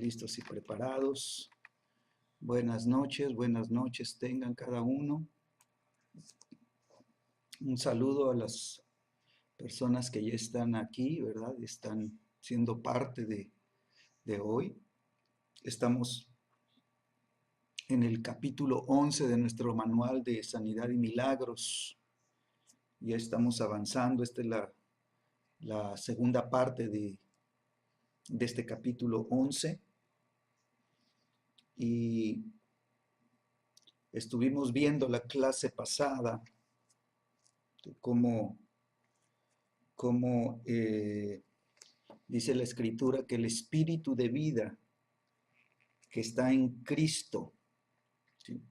listos y preparados. Buenas noches tengan cada uno. Un saludo a las personas que ya están aquí, ¿verdad? Están siendo parte de hoy. Estamos en el capítulo 11 de nuestro manual de Sanidad y Milagros. Ya estamos avanzando. Esta es la segunda parte de este capítulo 11. Y estuvimos viendo la clase pasada de cómo dice la Escritura que el espíritu de vida que está en Cristo, ¿sí?,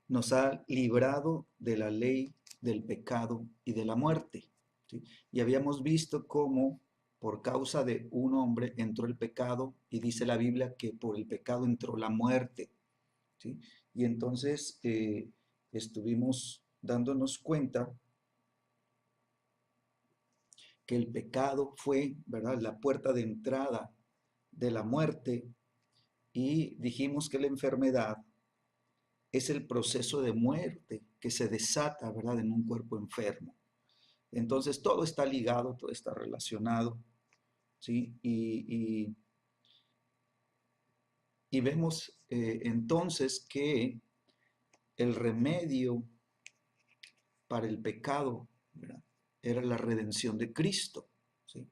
nos ha librado de la ley del pecado y de la muerte, ¿sí? Y habíamos visto cómo por causa de un hombre entró el pecado, y dice la Biblia que por el pecado entró la muerte, ¿sí? Y entonces estuvimos dándonos cuenta que el pecado fue, ¿verdad?, la puerta de entrada de la muerte, y dijimos que la enfermedad es el proceso de muerte que se desata, ¿verdad?, en un cuerpo enfermo. Entonces todo está ligado, todo está relacionado, ¿sí? Y vemos entonces que el remedio para el pecado, ¿verdad?, era la redención de Cristo, ¿sí?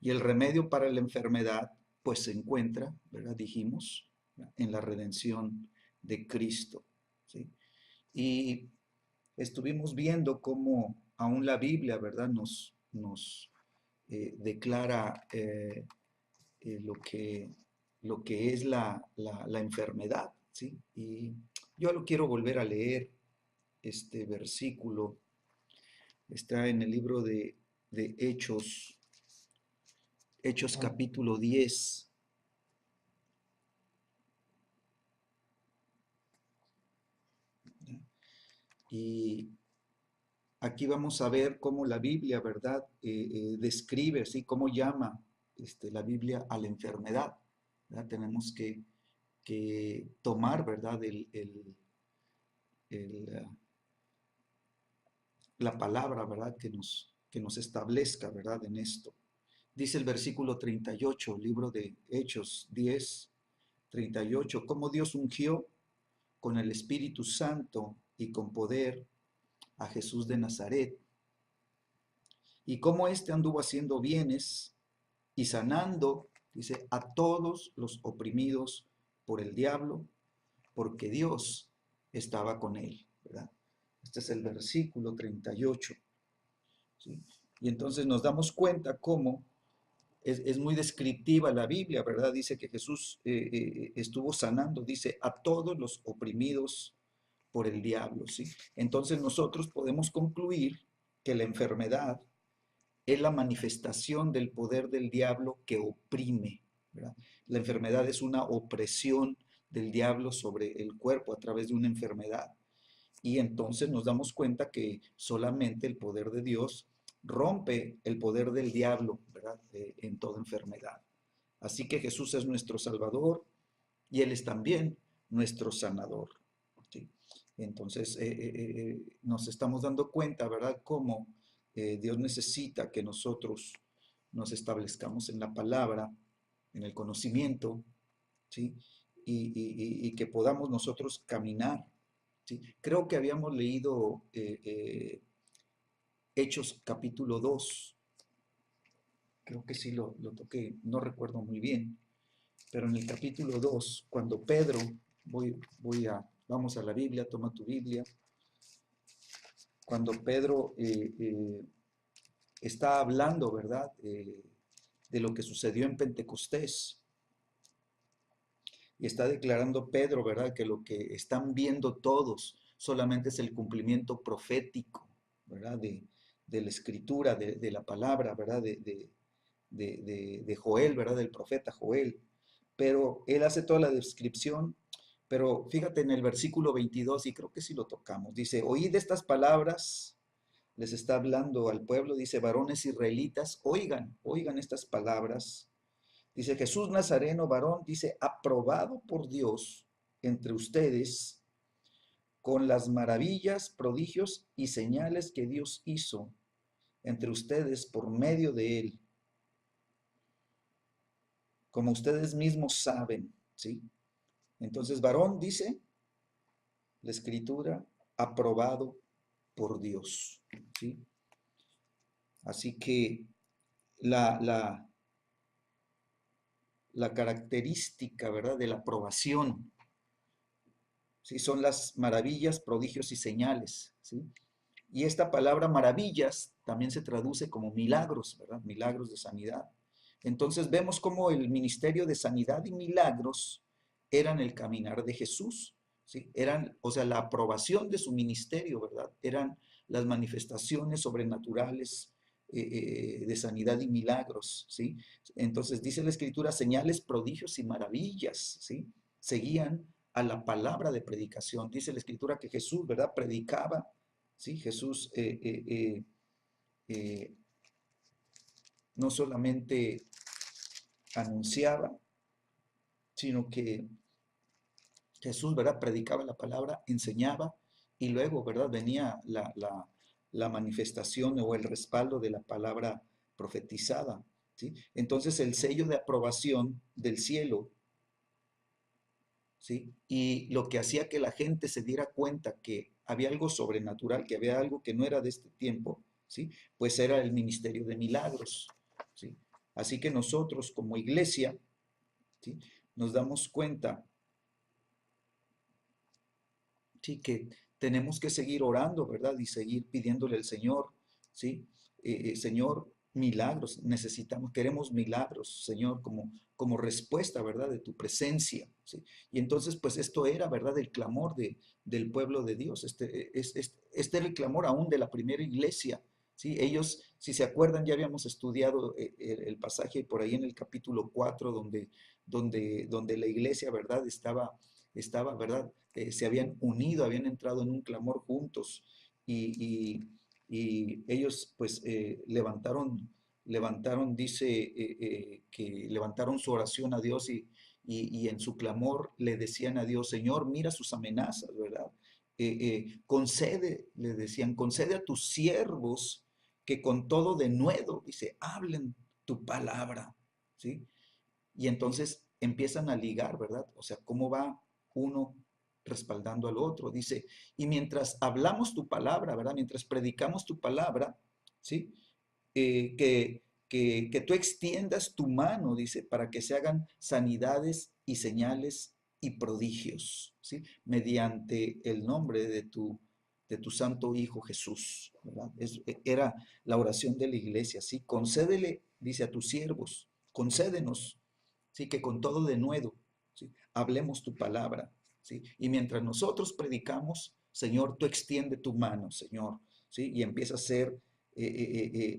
Y el remedio para la enfermedad, pues se encuentra, ¿verdad?, dijimos, ¿verdad?, en la redención de Cristo, ¿sí? Y estuvimos viendo cómo aún la Biblia, ¿verdad?, nos declara lo que es la enfermedad, ¿sí? Y yo lo quiero volver a leer. Este versículo está en el libro de Hechos, capítulo 10. Y aquí vamos a ver cómo la Biblia, ¿verdad?, describe, así cómo llama la Biblia a la enfermedad, ¿verdad? Tenemos que tomar, ¿verdad?, la palabra, ¿verdad?, que nos establezca, ¿verdad?, en esto. Dice el versículo 38, libro de Hechos 10, 38, cómo Dios ungió con el Espíritu Santo y con poder a Jesús de Nazaret, y cómo éste anduvo haciendo bienes y sanando, dice, a todos los oprimidos por el diablo, porque Dios estaba con él, ¿verdad? Este es el versículo 38, ¿sí? Y entonces nos damos cuenta cómo es muy descriptiva la Biblia, ¿verdad? Dice que Jesús estuvo sanando, dice, a todos los oprimidos por el diablo, ¿sí? Entonces nosotros podemos concluir que la enfermedad es la manifestación del poder del diablo que oprime, ¿verdad? La enfermedad es una opresión del diablo sobre el cuerpo a través de una enfermedad. Y entonces nos damos cuenta que solamente el poder de Dios rompe el poder del diablo, ¿verdad?, en toda enfermedad. Así que Jesús es nuestro Salvador y Él es también nuestro sanador, ¿sí? Entonces nos estamos dando cuenta, ¿verdad?, cómo Dios necesita que nosotros nos establezcamos en la palabra, en el conocimiento, ¿sí? Y que podamos nosotros caminar, ¿sí? Creo que habíamos leído Hechos capítulo 2, creo que sí lo toqué, no recuerdo muy bien, pero en el capítulo 2, cuando Pedro, vamos a la Biblia, toma tu Biblia, cuando Pedro está hablando, ¿verdad?, de lo que sucedió en Pentecostés, y está declarando Pedro, ¿verdad?, que lo que están viendo todos solamente es el cumplimiento profético, ¿verdad?, de la escritura, de la palabra, ¿verdad?, de Joel, ¿verdad?, del profeta Joel. Pero él hace toda la descripción, pero fíjate en el versículo 22, y creo que sí lo tocamos, dice, oíd estas palabras, les está hablando al pueblo, dice, varones israelitas, oigan estas palabras, Dice Jesús Nazareno, varón, dice, aprobado por Dios entre ustedes con las maravillas, prodigios y señales que Dios hizo entre ustedes por medio de él, como ustedes mismos saben, ¿sí? Entonces, varón dice la escritura, aprobado por Dios, ¿sí? Así que la, la, la característica, ¿verdad?, de la aprobación, ¿sí? Son las maravillas, prodigios y señales, ¿sí? Y esta palabra maravillas también se traduce como milagros, ¿verdad? Milagros de sanidad. Entonces vemos cómo el ministerio de sanidad y milagros eran el caminar de Jesús, ¿sí? Eran, o sea, la aprobación de su ministerio, ¿verdad? Eran las manifestaciones sobrenaturales de sanidad y milagros, ¿sí? Entonces dice la Escritura, señales, prodigios y maravillas, ¿sí? Seguían a la palabra de predicación. Dice la Escritura que Jesús, ¿verdad? Predicaba, ¿sí? Jesús eh, no solamente anunciaba, sino que Jesús, ¿verdad? Predicaba la palabra, enseñaba y luego, ¿verdad? Venía la manifestación o el respaldo de la palabra profetizada, ¿sí? Entonces el sello de aprobación del cielo, ¿sí? Y lo que hacía que la gente se diera cuenta que había algo sobrenatural, que había algo que no era de este tiempo, ¿sí? Pues era el ministerio de milagros, ¿sí? Así que nosotros como iglesia, ¿sí? Nos damos cuenta, ¿sí? Que tenemos que seguir orando, ¿verdad? Y seguir pidiéndole al Señor, ¿sí? Señor, milagros, necesitamos, queremos milagros, Señor, como respuesta, ¿verdad? De tu presencia, ¿sí? Y entonces, pues esto era, ¿verdad? El clamor del pueblo de Dios, este era el clamor aún de la primera iglesia, ¿sí? Ellos, si se acuerdan, ya habíamos estudiado el pasaje por ahí en el capítulo 4, donde la iglesia, ¿verdad? ¿Verdad? Se habían unido, habían entrado en un clamor juntos y ellos pues dice que levantaron su oración a Dios y en su clamor le decían a Dios, Señor, mira sus amenazas, ¿verdad? Concede, le decían, concede a tus siervos que con todo denuedo, dice, hablen tu palabra, ¿sí? Y entonces empiezan a ligar, ¿verdad? O sea, ¿cómo va uno respaldando al otro? Dice, y mientras hablamos tu palabra, ¿verdad? Mientras predicamos tu palabra, ¿sí? Que tú extiendas tu mano, dice, para que se hagan sanidades y señales y prodigios, ¿sí? Mediante el nombre de tu santo Hijo Jesús, ¿verdad? Era la oración de la iglesia, ¿sí? Concédele, dice a tus siervos, concédenos, ¿sí? Que con todo denuedo, ¿sí? Hablemos tu palabra, ¿sí? Y mientras nosotros predicamos, Señor, tú extiende tu mano, Señor, ¿sí? Y empieza a hacer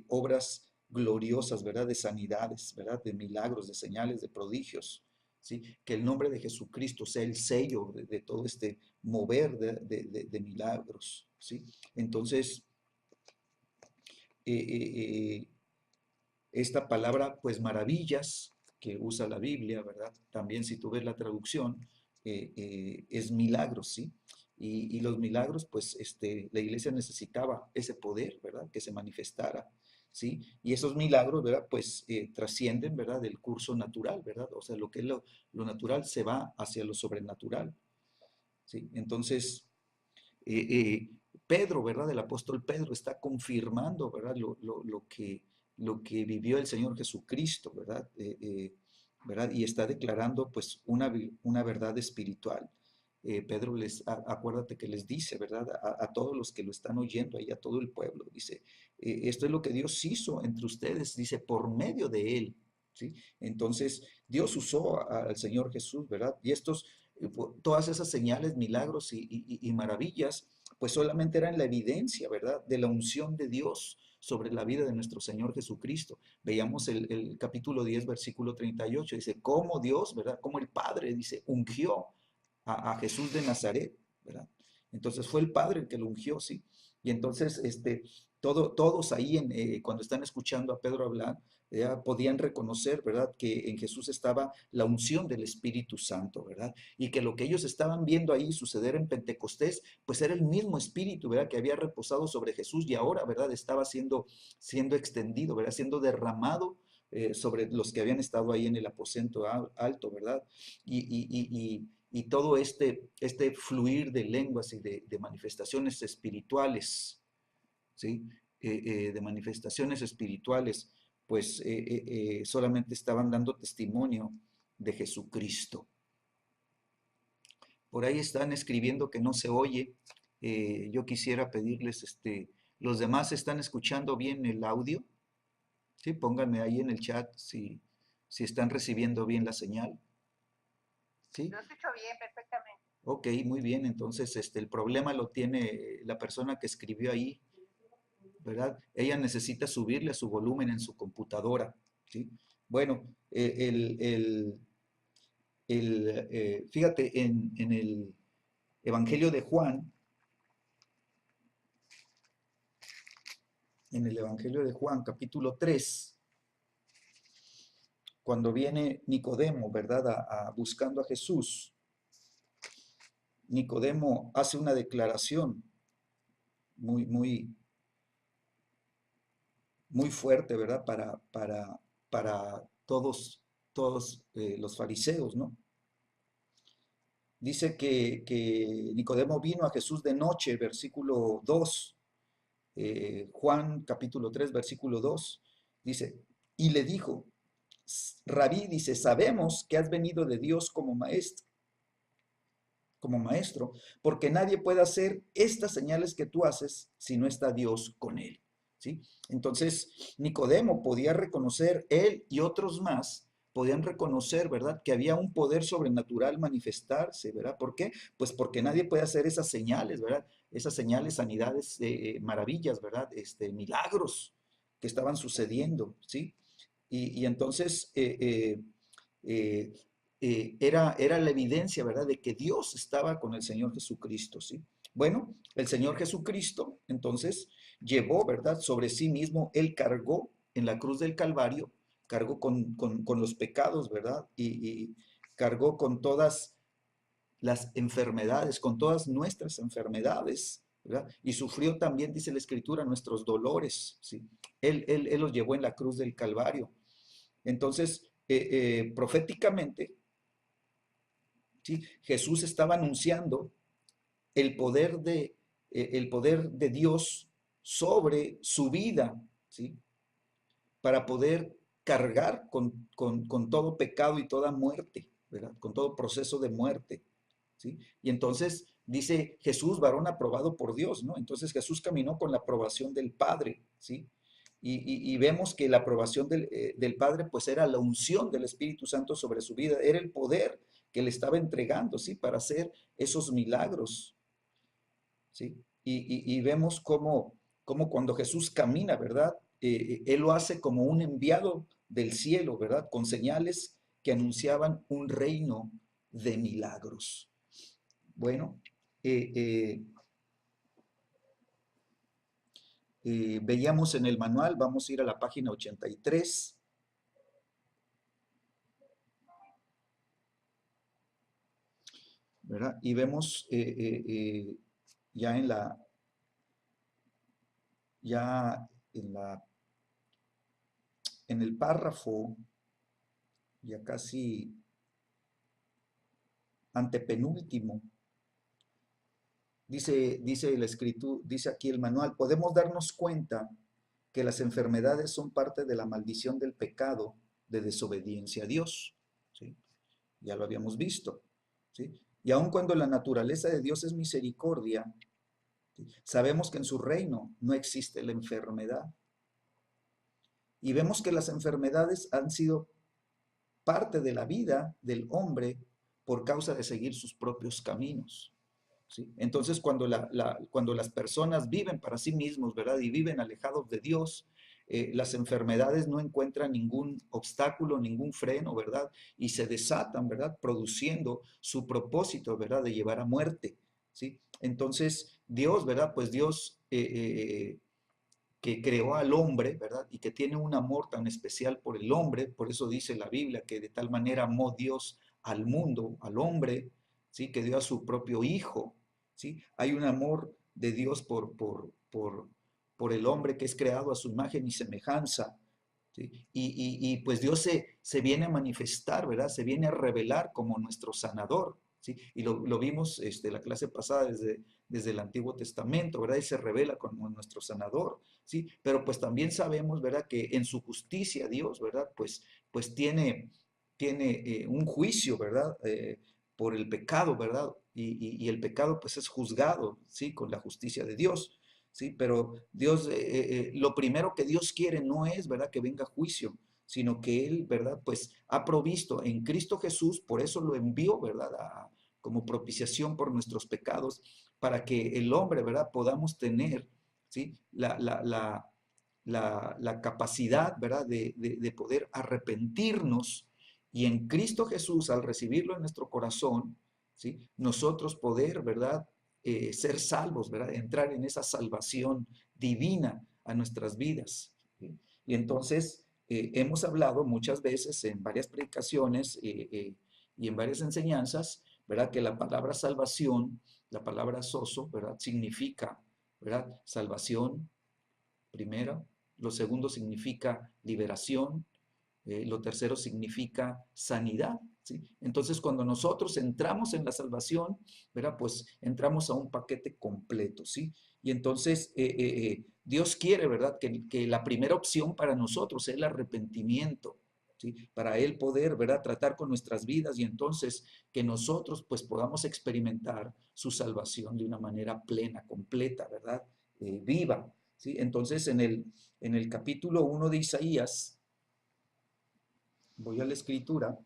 obras gloriosas, ¿verdad? De sanidades, ¿verdad? De milagros, de señales, de prodigios, ¿sí? Que el nombre de Jesucristo sea el sello de todo este mover de milagros, ¿sí? Entonces, eh, eh, eh, esta palabra, pues maravillas, que usa la Biblia, ¿verdad? También si tú ves la traducción, es milagros, ¿sí? Y los milagros, pues la iglesia necesitaba ese poder, ¿verdad? Que se manifestara, ¿sí? Y esos milagros, ¿verdad? Pues trascienden, ¿verdad? Del curso natural, ¿verdad? O sea, lo que es lo natural se va hacia lo sobrenatural, ¿sí? Entonces, eh, eh, Pedro, ¿verdad? El apóstol Pedro está confirmando, ¿verdad? Lo que vivió el Señor Jesucristo, ¿verdad? ¿Verdad? Y está declarando pues una verdad espiritual. Pedro acuérdate que les dice, ¿verdad? A todos los que lo están oyendo, ahí a todo el pueblo, dice, esto es lo que Dios hizo entre ustedes, dice, por medio de él, ¿sí? Entonces, Dios usó al Señor Jesús, ¿verdad? Y todas esas señales, milagros y maravillas, pues solamente eran la evidencia, ¿verdad? De la unción de Dios sobre la vida de nuestro Señor Jesucristo. Veíamos el capítulo 10, versículo 38, dice, cómo Dios, ¿verdad? Cómo el Padre, dice, ungió a Jesús de Nazaret, ¿verdad? Entonces fue el Padre el que lo ungió, ¿sí? Y entonces, todos ahí, cuando están escuchando a Pedro hablar, ya podían reconocer, ¿verdad? Que en Jesús estaba la unción del Espíritu Santo, ¿verdad? Y que lo que ellos estaban viendo ahí suceder en Pentecostés, pues era el mismo Espíritu, ¿verdad? Que había reposado sobre Jesús y ahora, ¿verdad? Estaba siendo extendido, ¿verdad? Siendo derramado sobre los que habían estado ahí en el aposento alto, ¿verdad? Y todo este fluir de lenguas y de manifestaciones espirituales, ¿sí? De manifestaciones espirituales, pues solamente estaban dando testimonio de Jesucristo. Por ahí están escribiendo que no se oye. Yo quisiera pedirles, los demás están escuchando bien el audio, ¿sí? Pónganme ahí en el chat si están recibiendo bien la señal, ¿sí? Lo escucho bien, perfectamente. Ok, muy bien. Entonces, el problema lo tiene la persona que escribió ahí, ¿verdad? Ella necesita subirle a su volumen en su computadora, ¿sí? Bueno, fíjate, en el Evangelio de Juan, en el Evangelio de Juan, capítulo 3, cuando viene Nicodemo, ¿verdad? Buscando a Jesús, Nicodemo hace una declaración muy, muy, muy fuerte, ¿verdad? Para todos los fariseos, ¿no? Dice que Nicodemo vino a Jesús de noche, versículo 2, Juan capítulo 3, versículo 2, dice, y le dijo, Rabí, dice, sabemos que has venido de Dios como maestro, porque nadie puede hacer estas señales que tú haces si no está Dios con él. ¿Sí? Entonces, Nicodemo podía reconocer, él y otros más, podían reconocer, ¿verdad? Que había un poder sobrenatural manifestarse, ¿verdad? ¿Por qué? Pues porque nadie puede hacer esas señales, ¿verdad? Esas señales, sanidades, maravillas, ¿verdad? Milagros que estaban sucediendo, ¿sí? Y entonces eh, era la evidencia, ¿verdad?, de que Dios estaba con el Señor Jesucristo, ¿sí? Bueno, el Señor Jesucristo, entonces, llevó, ¿verdad?, sobre sí mismo, Él cargó en la cruz del Calvario, cargó con los pecados, ¿verdad? Y cargó con todas las enfermedades, con todas nuestras enfermedades, ¿verdad? Y sufrió también, dice la Escritura, nuestros dolores, ¿sí? Él los llevó en la cruz del Calvario. Entonces, proféticamente, ¿sí? Jesús estaba anunciando el poder el poder de Dios sobre su vida, ¿sí? Para poder cargar con todo pecado y toda muerte, ¿verdad? Con todo proceso de muerte, ¿sí? Y entonces dice Jesús, varón aprobado por Dios, ¿no? Entonces Jesús caminó con la aprobación del Padre, ¿sí? Y vemos que la aprobación del Padre, pues era la unción del Espíritu Santo sobre su vida, era el poder que le estaba entregando, ¿sí? Para hacer esos milagros, ¿sí? Y vemos cómo cuando Jesús camina, ¿verdad? Él lo hace como un enviado del cielo, ¿verdad? Con señales que anunciaban un reino de milagros. Bueno, eh, eh, veíamos en el manual, vamos a ir a la página 83, ¿verdad? Y vemos ya ya en el párrafo, ya casi antepenúltimo, dice la escritura, dice aquí el manual, podemos darnos cuenta que las enfermedades son parte de la maldición del pecado de desobediencia a Dios, ¿sí? Ya lo habíamos visto, ¿sí? Y aun cuando la naturaleza de Dios es misericordia, ¿sí? Sabemos que en su reino no existe la enfermedad. Y vemos que las enfermedades han sido parte de la vida del hombre por causa de seguir sus propios caminos. ¿Sí? Entonces, cuando las personas viven para sí mismos, ¿verdad? Y viven alejados de Dios, las enfermedades no encuentran ningún obstáculo, ningún freno, ¿verdad? Y se desatan, ¿verdad? Produciendo su propósito, ¿verdad? De llevar a muerte, ¿sí? Entonces, Dios, ¿verdad? Pues Dios que creó al hombre, ¿verdad? Y que tiene un amor tan especial por el hombre, por eso dice la Biblia que de tal manera amó Dios al mundo, al hombre, ¿sí? Que dio a su propio hijo, ¿sí? Hay un amor de Dios por el hombre que es creado a su imagen y semejanza, ¿sí? Pues Dios se viene a manifestar, ¿verdad? Se viene a revelar como nuestro sanador, ¿sí? Y lo vimos la clase pasada desde el Antiguo Testamento, ¿verdad? Y se revela como nuestro sanador, ¿sí? Pero pues también sabemos, ¿verdad? Que en su justicia Dios, ¿verdad? Pues tiene un juicio, ¿verdad? Por el pecado, ¿verdad? Y el pecado pues es juzgado, ¿sí? Con la justicia de Dios. ¿Sí? Pero Dios, lo primero que Dios quiere no es, ¿verdad?, que venga juicio, sino que Él, ¿verdad?, pues ha provisto en Cristo Jesús, por eso lo envió, ¿verdad?, como propiciación por nuestros pecados, para que el hombre, ¿verdad?, podamos tener, ¿sí?, la capacidad, ¿verdad?, de poder arrepentirnos y en Cristo Jesús, al recibirlo en nuestro corazón, ¿sí?, nosotros poder, ¿verdad?, ser salvos, ¿verdad? Entrar en esa salvación divina a nuestras vidas. ¿Sí? Y entonces hemos hablado muchas veces en varias predicaciones y en varias enseñanzas, ¿verdad? Que la palabra salvación, la palabra soso, ¿verdad? Significa, ¿verdad? Salvación, primero. Lo segundo significa liberación. Lo tercero significa sanidad, ¿sí? Entonces, cuando nosotros entramos en la salvación, ¿verdad? Pues entramos a un paquete completo, ¿sí? Y entonces Dios quiere, ¿verdad? Que la primera opción para nosotros es el arrepentimiento, ¿sí? Para Él poder, ¿verdad? Tratar con nuestras vidas y entonces que nosotros pues podamos experimentar su salvación de una manera plena, completa, ¿verdad? Viva, ¿sí? Entonces, en el capítulo 1 de Isaías, voy a la escritura,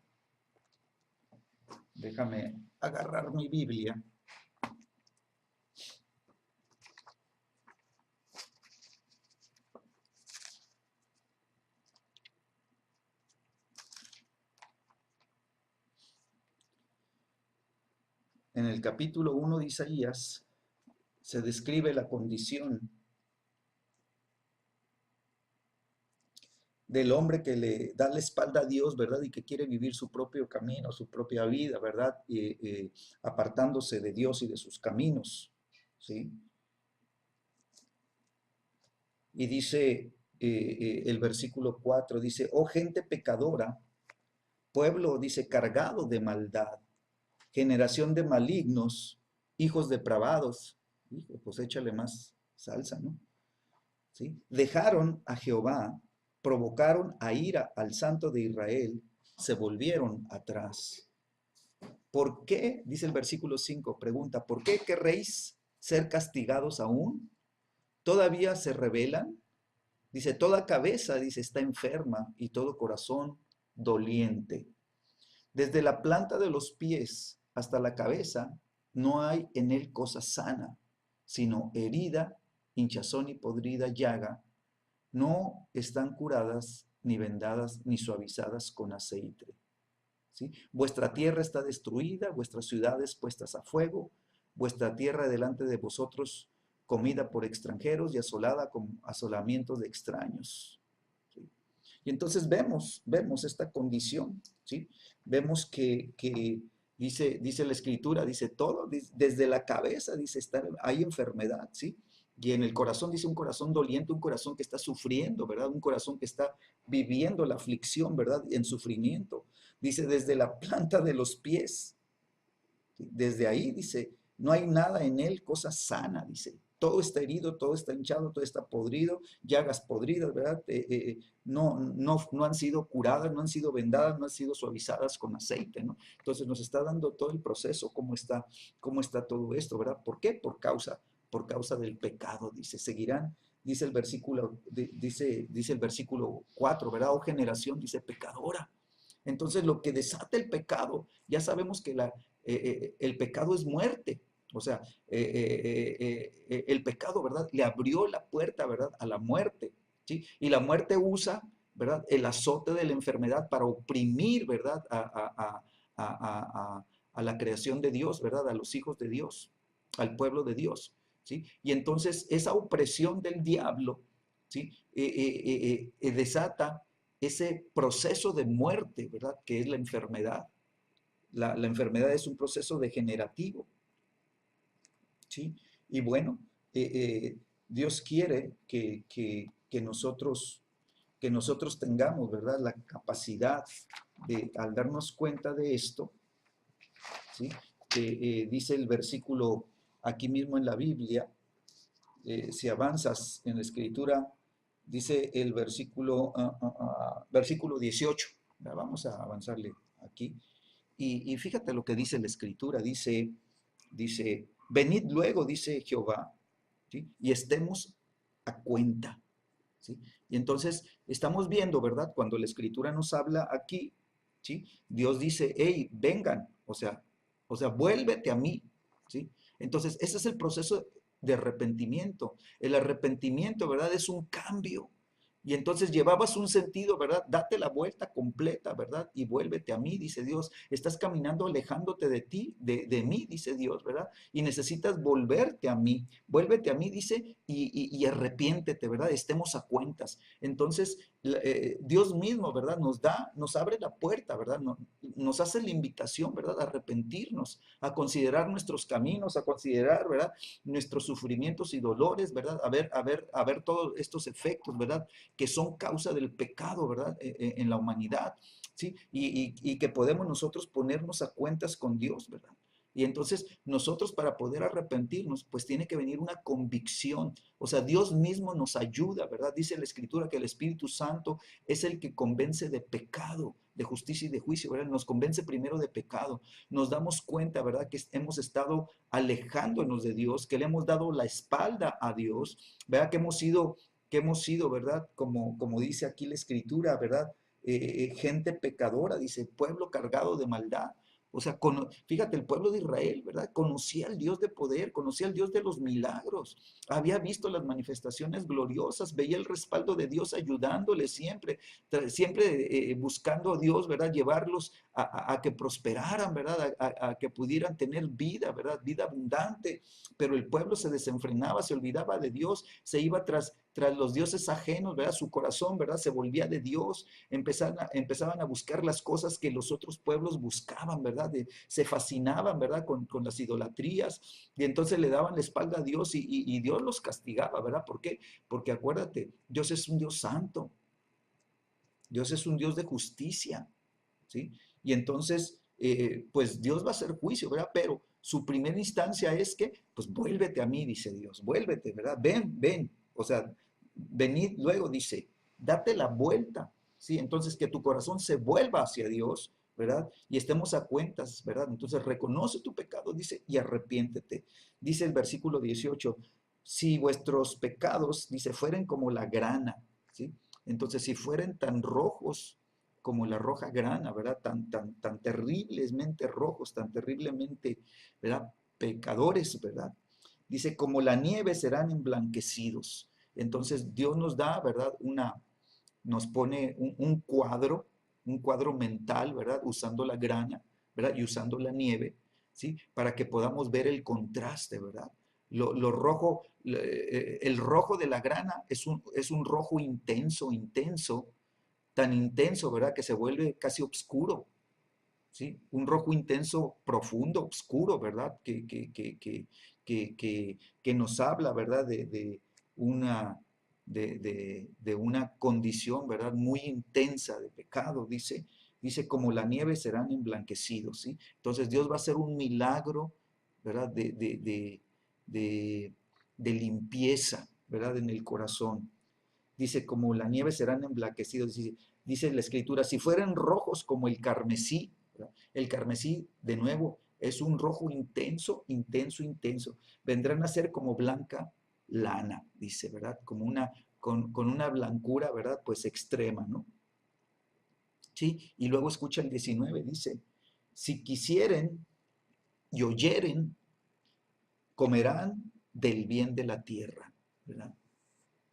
déjame agarrar mi Biblia. En el capítulo 1 de Isaías se describe la condición del hombre que le da la espalda a Dios, ¿verdad? Y que quiere vivir su propio camino, su propia vida, ¿verdad? Apartándose de Dios y de sus caminos, ¿sí? Y dice el versículo 4, dice, oh gente pecadora, pueblo, dice, cargado de maldad, generación de malignos, hijos depravados. Hijo, pues échale más salsa, ¿no? ¿Sí? Dejaron a Jehová, provocaron a ira al Santo de Israel, se volvieron atrás. ¿Por qué? Dice el versículo 5, pregunta, ¿por qué querréis ser castigados aún? ¿Todavía se rebelan? Dice, toda cabeza, dice, está enferma y todo corazón doliente. Desde la planta de los pies hasta la cabeza no hay en él cosa sana, sino herida, hinchazón y podrida llaga. No están curadas, ni vendadas, ni suavizadas con aceite. ¿Sí? Vuestra tierra está destruida, vuestras ciudades puestas a fuego, vuestra tierra delante de vosotros comida por extranjeros y asolada con asolamientos de extraños. ¿Sí? Y entonces vemos esta condición, ¿sí? Vemos que dice la escritura, dice todo, desde la cabeza, dice, hay enfermedad, ¿sí? Y en el corazón dice un corazón doliente, un corazón que está sufriendo, ¿verdad? Un corazón que está viviendo la aflicción, ¿verdad? En sufrimiento. Dice, desde la planta de los pies, ¿sí? Desde ahí, dice, no hay nada en él, cosa sana, dice. Todo está herido, todo está hinchado, todo está podrido, llagas podridas, ¿verdad? No han sido curadas, no han sido vendadas, no han sido suavizadas con aceite, ¿no? Entonces nos está dando todo el proceso, cómo está todo esto, ¿verdad? ¿Por qué? Por causa del pecado, dice. Seguirán, dice el versículo, dice el versículo 4, ¿verdad? Oh generación, dice, pecadora. Entonces lo que desata el pecado, ya sabemos que el pecado es muerte. O sea, el pecado, ¿verdad? Le abrió la puerta, ¿verdad? A la muerte, ¿sí? Y la muerte usa, ¿verdad? El azote de la enfermedad para oprimir, ¿verdad? A la creación de Dios, ¿verdad? A los hijos de Dios, al pueblo de Dios, ¿sí? Y entonces esa opresión del diablo, ¿sí? Desata ese proceso de muerte, ¿verdad? Que es la enfermedad. La enfermedad es un proceso degenerativo, ¿sí? Y bueno, eh, eh, Dios quiere que nosotros tengamos, ¿verdad? La capacidad de, al darnos cuenta de esto, ¿sí? Dice el versículo aquí mismo en la Biblia, si avanzas en la escritura, dice el versículo 18. Vamos a avanzarle aquí. Y fíjate lo que dice la escritura, dice, venid luego, dice Jehová, ¿sí? Y estemos a cuenta, ¿sí? Y entonces estamos viendo, ¿verdad? Cuando la escritura nos habla aquí, ¿sí? Dios dice, hey, vengan, o sea, vuélvete a mí, ¿sí? Entonces, ese es el proceso de arrepentimiento. El arrepentimiento, ¿verdad? Es un cambio. Y entonces llevabas un sentido, ¿verdad? Date la vuelta completa, ¿verdad? Y vuélvete a mí, dice Dios. Estás caminando alejándote de ti, de mí, dice Dios, ¿verdad? Y necesitas volverte a mí. Vuélvete a mí, dice, y arrepiéntete, ¿verdad? Estemos a cuentas. Entonces, Dios mismo, ¿verdad? Nos abre la puerta, ¿verdad? Nos hace la invitación, ¿verdad? A arrepentirnos, a considerar nuestros caminos, a considerar, ¿verdad? Nuestros sufrimientos y dolores, ¿verdad? A ver todos estos efectos, ¿verdad? Que son causa del pecado, ¿verdad? En la humanidad, ¿sí? Y que podemos nosotros ponernos a cuentas con Dios, ¿verdad? Y entonces nosotros para poder arrepentirnos, pues tiene que venir una convicción. O sea, Dios mismo nos ayuda, ¿verdad? Dice la Escritura que el Espíritu Santo es el que convence de pecado, de justicia y de juicio, ¿verdad? Nos convence primero de pecado. Nos damos cuenta, ¿verdad? Que hemos estado alejándonos de Dios, que le hemos dado la espalda a Dios, ¿verdad? Que hemos sido, ¿verdad? Como dice aquí la Escritura, ¿verdad? Gente pecadora, dice, pueblo cargado de maldad. O sea, fíjate, el pueblo de Israel, ¿verdad? Conocía al Dios de poder, conocía al Dios de los milagros, había visto las manifestaciones gloriosas, veía el respaldo de Dios ayudándole siempre, siempre buscando a Dios, ¿verdad? Llevarlos a que prosperaran, ¿verdad? A que pudieran tener vida, ¿verdad? Vida abundante, pero el pueblo se desenfrenaba, se olvidaba de Dios, se iba tras los dioses ajenos, ¿verdad? Su corazón, ¿verdad? Se volvía de Dios, empezaban a buscar las cosas que los otros pueblos buscaban, ¿verdad? Se fascinaban, ¿verdad? Con las idolatrías y entonces le daban la espalda a Dios y Dios los castigaba, ¿verdad? ¿Por qué? Porque acuérdate, Dios es un Dios santo, Dios es un Dios de justicia, ¿sí? Y entonces, pues Dios va a hacer juicio, ¿verdad? Pero su primera instancia es que, pues vuélvete a mí, dice Dios, vuélvete, ¿verdad? Ven, ven, o sea, venid luego, dice, date la vuelta, ¿sí? Entonces, que tu corazón se vuelva hacia Dios, ¿verdad? Y estemos a cuentas, ¿verdad? Entonces, reconoce tu pecado, dice, y arrepiéntete. Dice el versículo 18, si vuestros pecados, dice, fueren como la grana, ¿sí? Entonces, si fueren tan rojos como la roja grana, ¿verdad? Tan terriblemente rojos, tan terriblemente, ¿verdad? Pecadores, ¿verdad? Dice, como la nieve serán emblanquecidos. Entonces Dios nos da, ¿verdad? Nos pone un cuadro mental, ¿verdad? Usando la grana, ¿verdad? Y usando la nieve, ¿sí? Para que podamos ver el contraste, ¿verdad? Lo rojo, el rojo de la grana es un rojo intenso, intenso, tan intenso, ¿verdad? Que se vuelve casi oscuro, ¿sí? Un rojo intenso, profundo, oscuro, ¿verdad? Que nos habla, ¿verdad? Una, de una condición, ¿verdad? Muy intensa de pecado, dice, como la nieve serán emblanquecidos, ¿sí? Entonces Dios va a hacer un milagro, ¿verdad? De, de limpieza, ¿verdad? En el corazón. Dice, como la nieve serán emblanquecidos, dice la escritura, si fueran rojos como el carmesí, ¿verdad? El carmesí, de nuevo, es un rojo intenso, intenso, intenso. Vendrán a ser como blanca lana, dice, ¿verdad? Como con una blancura, ¿verdad? Pues extrema, ¿no? Sí, y luego escucha el 19, dice, si quisieren y oyeren, comerán del bien de la tierra, ¿verdad?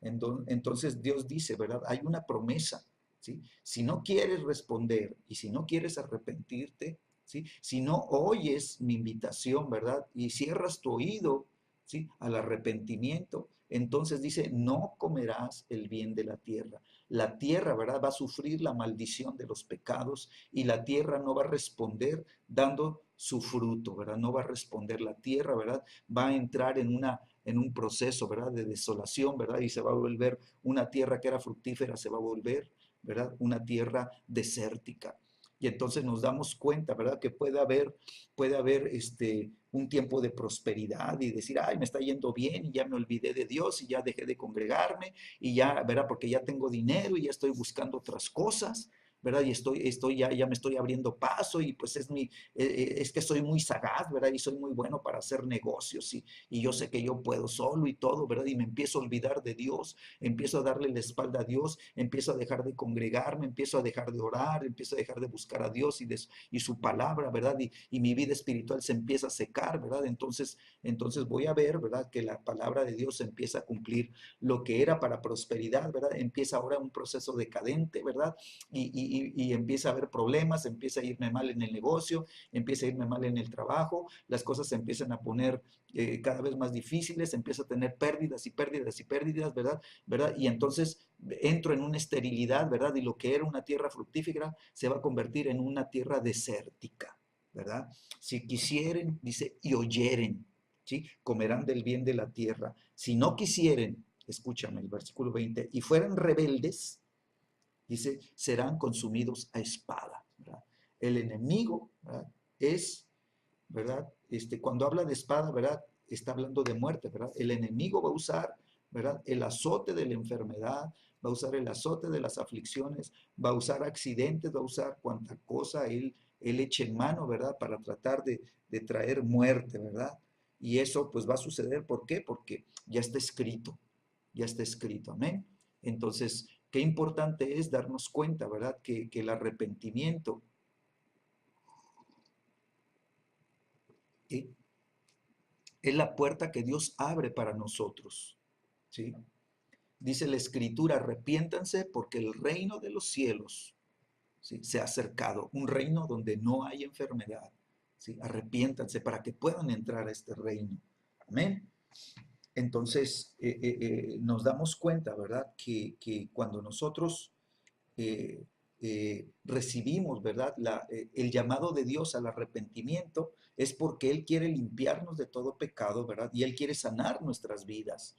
Entonces Dios dice, ¿verdad? Hay una promesa, ¿sí? Si no quieres responder y si no quieres arrepentirte, ¿sí? Si no oyes mi invitación, ¿verdad? Y cierras tu oído, ¿sí? Al arrepentimiento, entonces dice, no comerás el bien de la tierra. La tierra, ¿verdad? Va a sufrir la maldición de los pecados y la tierra no va a responder dando su fruto, ¿verdad? No va a responder la tierra, ¿verdad? Va a entrar en un proceso, ¿verdad? De desolación, ¿verdad? Y se va a volver una tierra que era fructífera, se va a volver, ¿verdad? Una tierra desértica. Y entonces nos damos cuenta, ¿verdad? Que puede haber un tiempo de prosperidad y decir, ay, me está yendo bien y ya me olvidé de Dios y ya dejé de congregarme y ya, ¿verdad? Porque ya tengo dinero y ya estoy buscando otras cosas, ¿verdad? Y ya me estoy abriendo paso y pues es que soy muy sagaz, ¿verdad? Y soy muy bueno para hacer negocios y yo sé que yo puedo solo y todo, ¿verdad? Y me empiezo a olvidar de Dios, empiezo a darle la espalda a Dios, empiezo a dejar de congregarme, empiezo a dejar de orar, empiezo a dejar de buscar a Dios y su palabra, ¿verdad? Y mi vida espiritual se empieza a secar, ¿verdad? Entonces voy a ver, ¿verdad? Que la palabra de Dios empieza a cumplir lo que era para prosperidad, ¿verdad? Empieza ahora un proceso decadente, ¿verdad? Y empieza a haber problemas, empieza a irme mal en el negocio, empieza a irme mal en el trabajo, las cosas se empiezan a poner cada vez más difíciles, empiezo a tener pérdidas y pérdidas y pérdidas, ¿verdad? ¿Verdad? Y entonces entro en una esterilidad, ¿verdad? Y lo que era una tierra fructífera se va a convertir en una tierra desértica, ¿verdad? Si quisieren, dice, y oyeren, ¿sí? Comerán del bien de la tierra. Si no quisieren, escúchame el versículo 20, y fueran rebeldes, dice, serán consumidos a espada, ¿verdad? El enemigo, ¿verdad? Es, ¿verdad? Cuando habla de espada, ¿verdad? Está hablando de muerte, ¿verdad? El enemigo va a usar, ¿verdad? El azote de la enfermedad, va a usar el azote de las aflicciones, va a usar accidentes, va a usar cuanta cosa él eche en mano, ¿verdad? Para tratar de traer muerte, ¿verdad? Y eso pues va a suceder, ¿por qué? Porque ya está escrito, amén. Entonces, qué importante es darnos cuenta, ¿verdad? Que el arrepentimiento ¿sí? Es la puerta que Dios abre para nosotros, ¿sí? Dice la Escritura, arrepiéntanse porque el reino de los cielos, ¿sí? Se ha acercado, un reino donde no hay enfermedad, ¿sí? Arrepiéntanse para que puedan entrar a este reino. Amén. Entonces, nos damos cuenta, ¿verdad? Que cuando nosotros eh, recibimos, ¿verdad? El llamado de Dios al arrepentimiento es porque Él quiere limpiarnos de todo pecado, ¿verdad? Y Él quiere sanar nuestras vidas.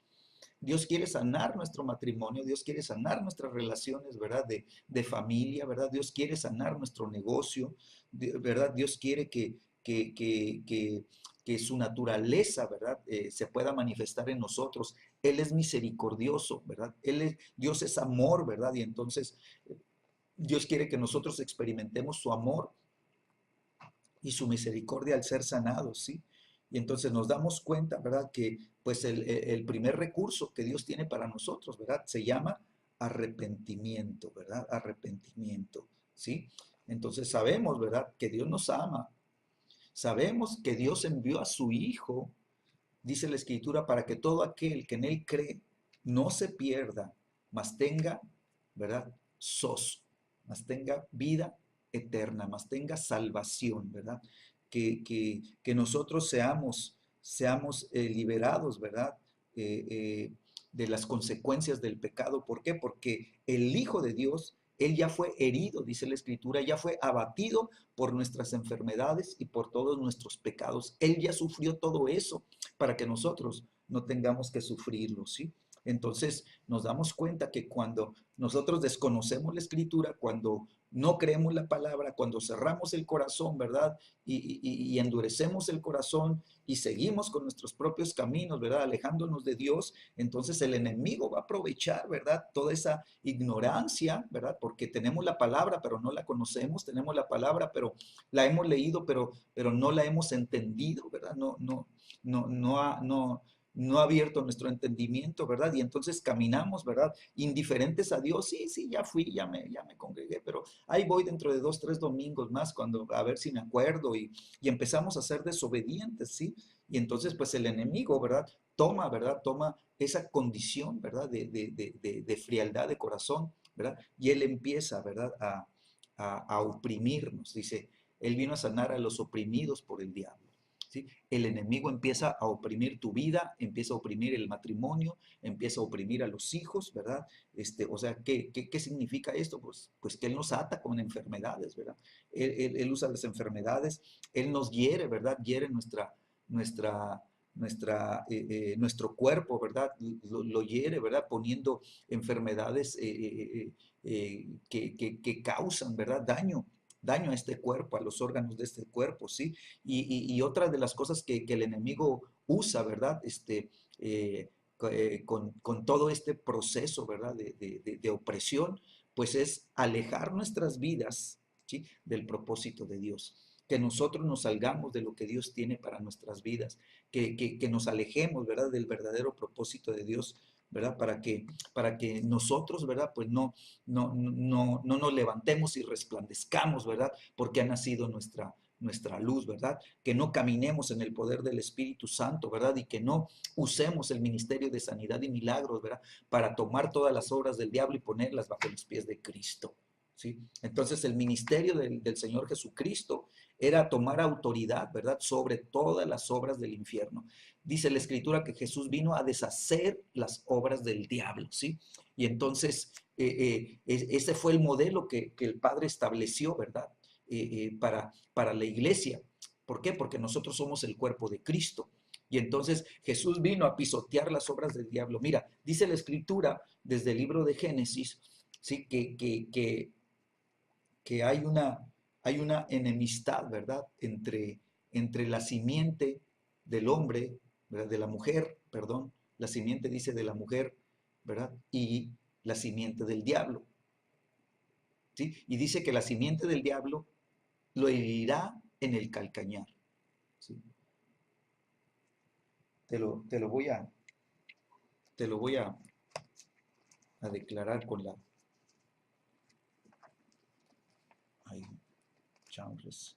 Dios quiere sanar nuestro matrimonio, Dios quiere sanar nuestras relaciones, ¿verdad? De familia, ¿verdad? Dios quiere sanar nuestro negocio, ¿verdad? Dios quiere que su naturaleza, ¿verdad? Se pueda manifestar en nosotros. Él es misericordioso, ¿verdad? Dios es amor, ¿verdad? Y entonces Dios quiere que nosotros experimentemos su amor y su misericordia al ser sanados, ¿sí? Y entonces nos damos cuenta, ¿verdad? Que pues el primer recurso que Dios tiene para nosotros, ¿verdad? Se llama arrepentimiento, ¿verdad? Arrepentimiento, ¿sí? Entonces sabemos, ¿verdad? Que Dios nos ama. Sabemos que Dios envió a su Hijo, dice la Escritura, para que todo aquel que en Él cree no se pierda, mas tenga, ¿verdad? Sos, mas tenga vida eterna, mas tenga salvación, ¿verdad? Que nosotros seamos liberados, ¿verdad? Eh, eh, de las consecuencias del pecado. ¿Por qué? Porque el Hijo de Dios, Él ya fue herido, dice la Escritura, ya fue abatido por nuestras enfermedades y por todos nuestros pecados. Él ya sufrió todo eso para que nosotros no tengamos que sufrirlo, ¿sí? Entonces nos damos cuenta que cuando nosotros desconocemos la escritura, cuando no creemos la palabra, cuando cerramos el corazón, ¿verdad? Y endurecemos el corazón y seguimos con nuestros propios caminos, ¿verdad? Alejándonos de Dios, entonces el enemigo va a aprovechar, ¿verdad? Toda esa ignorancia, ¿verdad? Porque tenemos la palabra, pero no la conocemos, tenemos la palabra, pero la hemos leído, pero no la hemos entendido, ¿verdad? No ha abierto nuestro entendimiento, ¿verdad? Y entonces caminamos, ¿verdad? Indiferentes a Dios, sí, sí, ya fui, ya me congregué, pero ahí voy dentro de 2, 3 domingos más, cuando, a ver si me acuerdo, y empezamos a ser desobedientes, ¿sí? Y entonces, pues el enemigo, ¿verdad? Toma, ¿verdad? Toma esa condición, ¿verdad? De frialdad de corazón, ¿verdad? Y él empieza, ¿verdad? A oprimirnos, dice, él vino a sanar a los oprimidos por el diablo. ¿sí? El enemigo empieza a oprimir tu vida, empieza a oprimir el matrimonio, empieza a oprimir a los hijos, ¿verdad? O sea, ¿qué significa esto? Pues que Él nos ata con enfermedades, ¿verdad? Él usa las enfermedades, Él nos hiere, ¿verdad? Hiere nuestra, nuestro cuerpo, ¿verdad? Lo hiere, ¿verdad? Poniendo enfermedades que causan, ¿verdad? Daño a este cuerpo, a los órganos de este cuerpo, ¿sí? Y otra de las cosas que el enemigo usa, ¿verdad? Con todo este proceso, ¿verdad? De opresión, pues es alejar nuestras vidas, ¿sí? Del propósito de Dios. Que nosotros nos salgamos de lo que Dios tiene para nuestras vidas, que nos alejemos, ¿verdad? Del verdadero propósito de Dios, ¿verdad? Para que nosotros, ¿verdad? Pues no nos levantemos y resplandezcamos, ¿verdad? Porque ha nacido nuestra luz, ¿verdad? Que no caminemos en el poder del Espíritu Santo, ¿verdad? Y que no usemos el ministerio de sanidad y milagros, ¿verdad? Para tomar todas las obras del diablo y ponerlas bajo los pies de Cristo, ¿sí? Entonces el ministerio del Señor Jesucristo era tomar autoridad, ¿verdad? Sobre todas las obras del infierno. Dice la Escritura que Jesús vino a deshacer las obras del diablo, ¿sí? Y entonces ese fue el modelo que el Padre estableció, ¿verdad? Para la iglesia. ¿Por qué? Porque nosotros somos el cuerpo de Cristo. Y entonces Jesús vino a pisotear las obras del diablo. Mira, dice la Escritura desde el libro de Génesis, ¿sí? Que hay una enemistad, ¿verdad? Entre la simiente del hombre, ¿verdad? De la mujer, perdón, la simiente dice de la mujer, ¿verdad? Y la simiente del diablo, ¿sí? Y dice que la simiente del diablo lo herirá en el calcañar, ¿sí? Te lo voy a, te lo voy a declarar con la... Ay, chambres.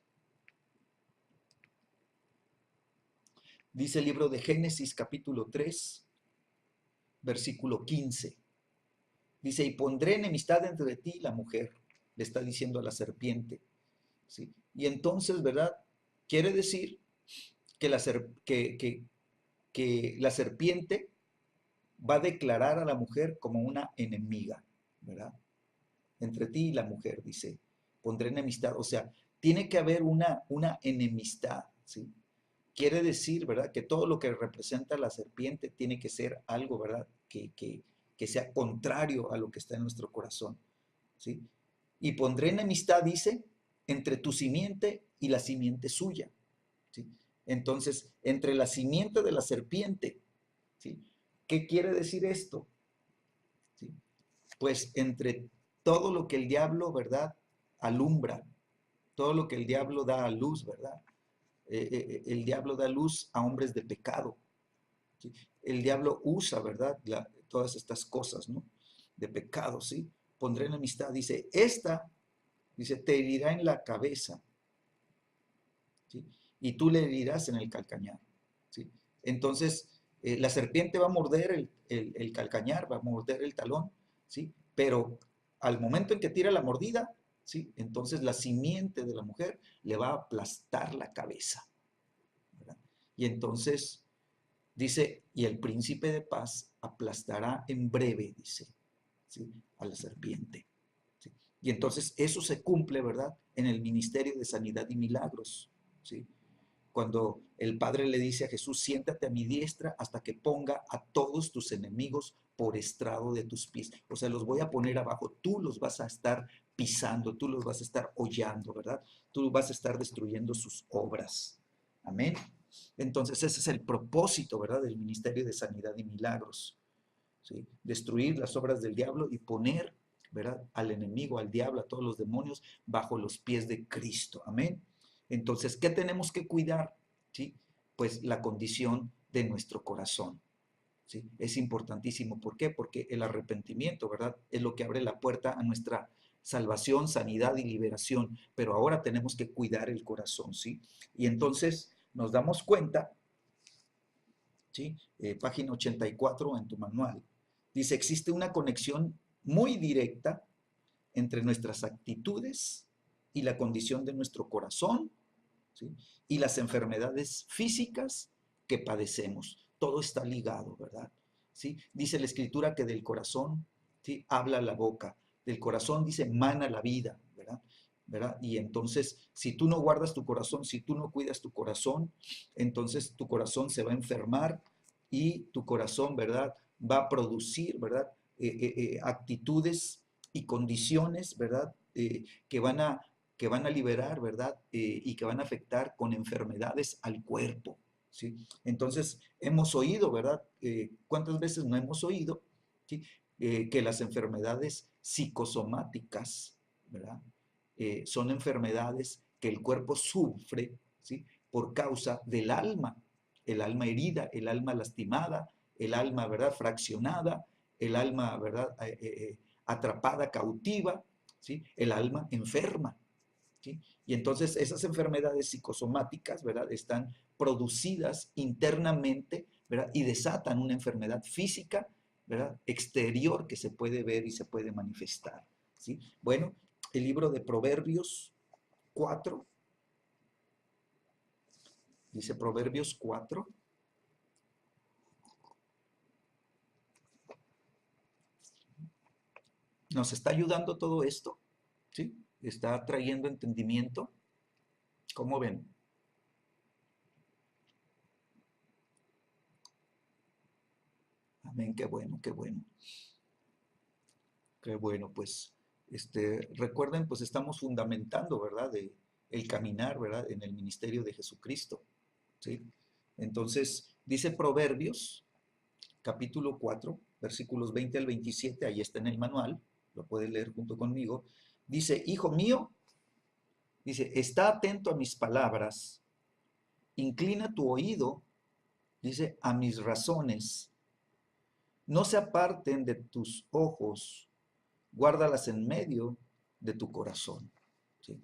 Dice el libro de Génesis capítulo 3 versículo 15. Dice, y pondré enemistad entre ti y la mujer, le está diciendo a la serpiente, ¿sí? Y entonces, ¿verdad? Quiere decir que que la serpiente va a declarar a la mujer como una enemiga, ¿verdad? Entre ti y la mujer, dice, pondré enemistad, o sea, tiene que haber una enemistad, ¿sí? Quiere decir, ¿verdad? Que todo lo que representa la serpiente tiene que ser algo, ¿verdad? Que sea contrario a lo que está en nuestro corazón, ¿sí? Y pondré enemistad, dice, entre tu simiente y la simiente suya, ¿sí? Entonces, entre la simiente de la serpiente, ¿sí? ¿Qué quiere decir esto? ¿Sí? Pues entre todo lo que el diablo, ¿verdad? Alumbra, todo lo que el diablo da a luz, ¿verdad? El diablo da luz a hombres de pecado, ¿sí? El diablo usa, ¿verdad? Todas estas cosas, ¿no? De pecado, ¿sí? Pondré enemistad, dice, te herirá en la cabeza, ¿sí? Y tú le herirás en el calcañar, ¿sí? Entonces, la serpiente va a morder el calcañar, va a morder el talón, ¿sí? Pero al momento en que tira la mordida, ¿sí? Entonces la simiente de la mujer le va a aplastar la cabeza, ¿verdad? Y entonces dice, y el príncipe de paz aplastará en breve, dice, ¿sí? A la serpiente, ¿sí? Y entonces eso se cumple, ¿verdad? En el ministerio de sanidad y milagros, ¿sí? Cuando el Padre le dice a Jesús, siéntate a mi diestra hasta que ponga a todos tus enemigos por estrado de tus pies. O sea, los voy a poner abajo, tú los vas a estar pisando, tú los vas a estar hollando, ¿verdad? Tú vas a estar destruyendo sus obras. Amén. Entonces ese es el propósito, ¿verdad? Del ministerio de sanidad y milagros, ¿sí? Destruir las obras del diablo y poner, ¿verdad? Al enemigo, al diablo, a todos los demonios bajo los pies de Cristo. Amén. Entonces, ¿qué tenemos que cuidar? ¿Sí? Pues la condición de nuestro corazón, ¿sí? Es importantísimo. ¿Por qué? Porque el arrepentimiento, ¿verdad? Es lo que abre la puerta a nuestra salvación, sanidad y liberación. Pero ahora tenemos que cuidar el corazón, ¿sí? Y entonces nos damos cuenta, ¿sí? Página 84 en tu manual. Dice, existe una conexión muy directa entre nuestras actitudes y la condición de nuestro corazón, ¿sí? Y las enfermedades físicas que padecemos. Todo está ligado, ¿verdad? ¿Sí? Dice la Escritura que del corazón, ¿sí?, habla la boca, del corazón dice mana la vida, ¿verdad? ¿Verdad? Y entonces, si tú no guardas tu corazón, si tú no cuidas tu corazón, entonces tu corazón se va a enfermar y tu corazón, ¿verdad?, va a producir, ¿verdad?, actitudes y condiciones, ¿verdad?, que van a liberar, ¿verdad? Y que van a afectar con enfermedades al cuerpo, ¿sí? Entonces, hemos oído, ¿verdad? ¿Cuántas veces no hemos oído, ¿sí?, que las enfermedades psicosomáticas, ¿verdad?, son enfermedades que el cuerpo sufre, ¿sí?, por causa del alma, el alma herida, el alma lastimada, el alma, ¿verdad?, fraccionada, el alma, ¿verdad?, atrapada, cautiva, ¿sí?, el alma enferma, ¿sí? Y entonces esas enfermedades psicosomáticas, ¿verdad?, están producidas internamente, ¿verdad?, y desatan una enfermedad física, ¿verdad?, exterior que se puede ver y se puede manifestar, ¿sí? Bueno, el libro de Proverbios 4, dice Proverbios 4, nos está ayudando todo esto, ¿sí? Está trayendo entendimiento. ¿Cómo ven? Amén, qué bueno, qué bueno. Qué bueno, pues, recuerden, pues estamos fundamentando, ¿verdad?, el caminar, ¿verdad?, en el ministerio de Jesucristo, ¿sí? Entonces, dice Proverbios, capítulo 4, versículos 20 al 27, ahí está en el manual, lo puede leer junto conmigo. Dice, hijo mío, dice, está atento a mis palabras, inclina tu oído, dice, a mis razones, no se aparten de tus ojos, guárdalas en medio de tu corazón, ¿sí?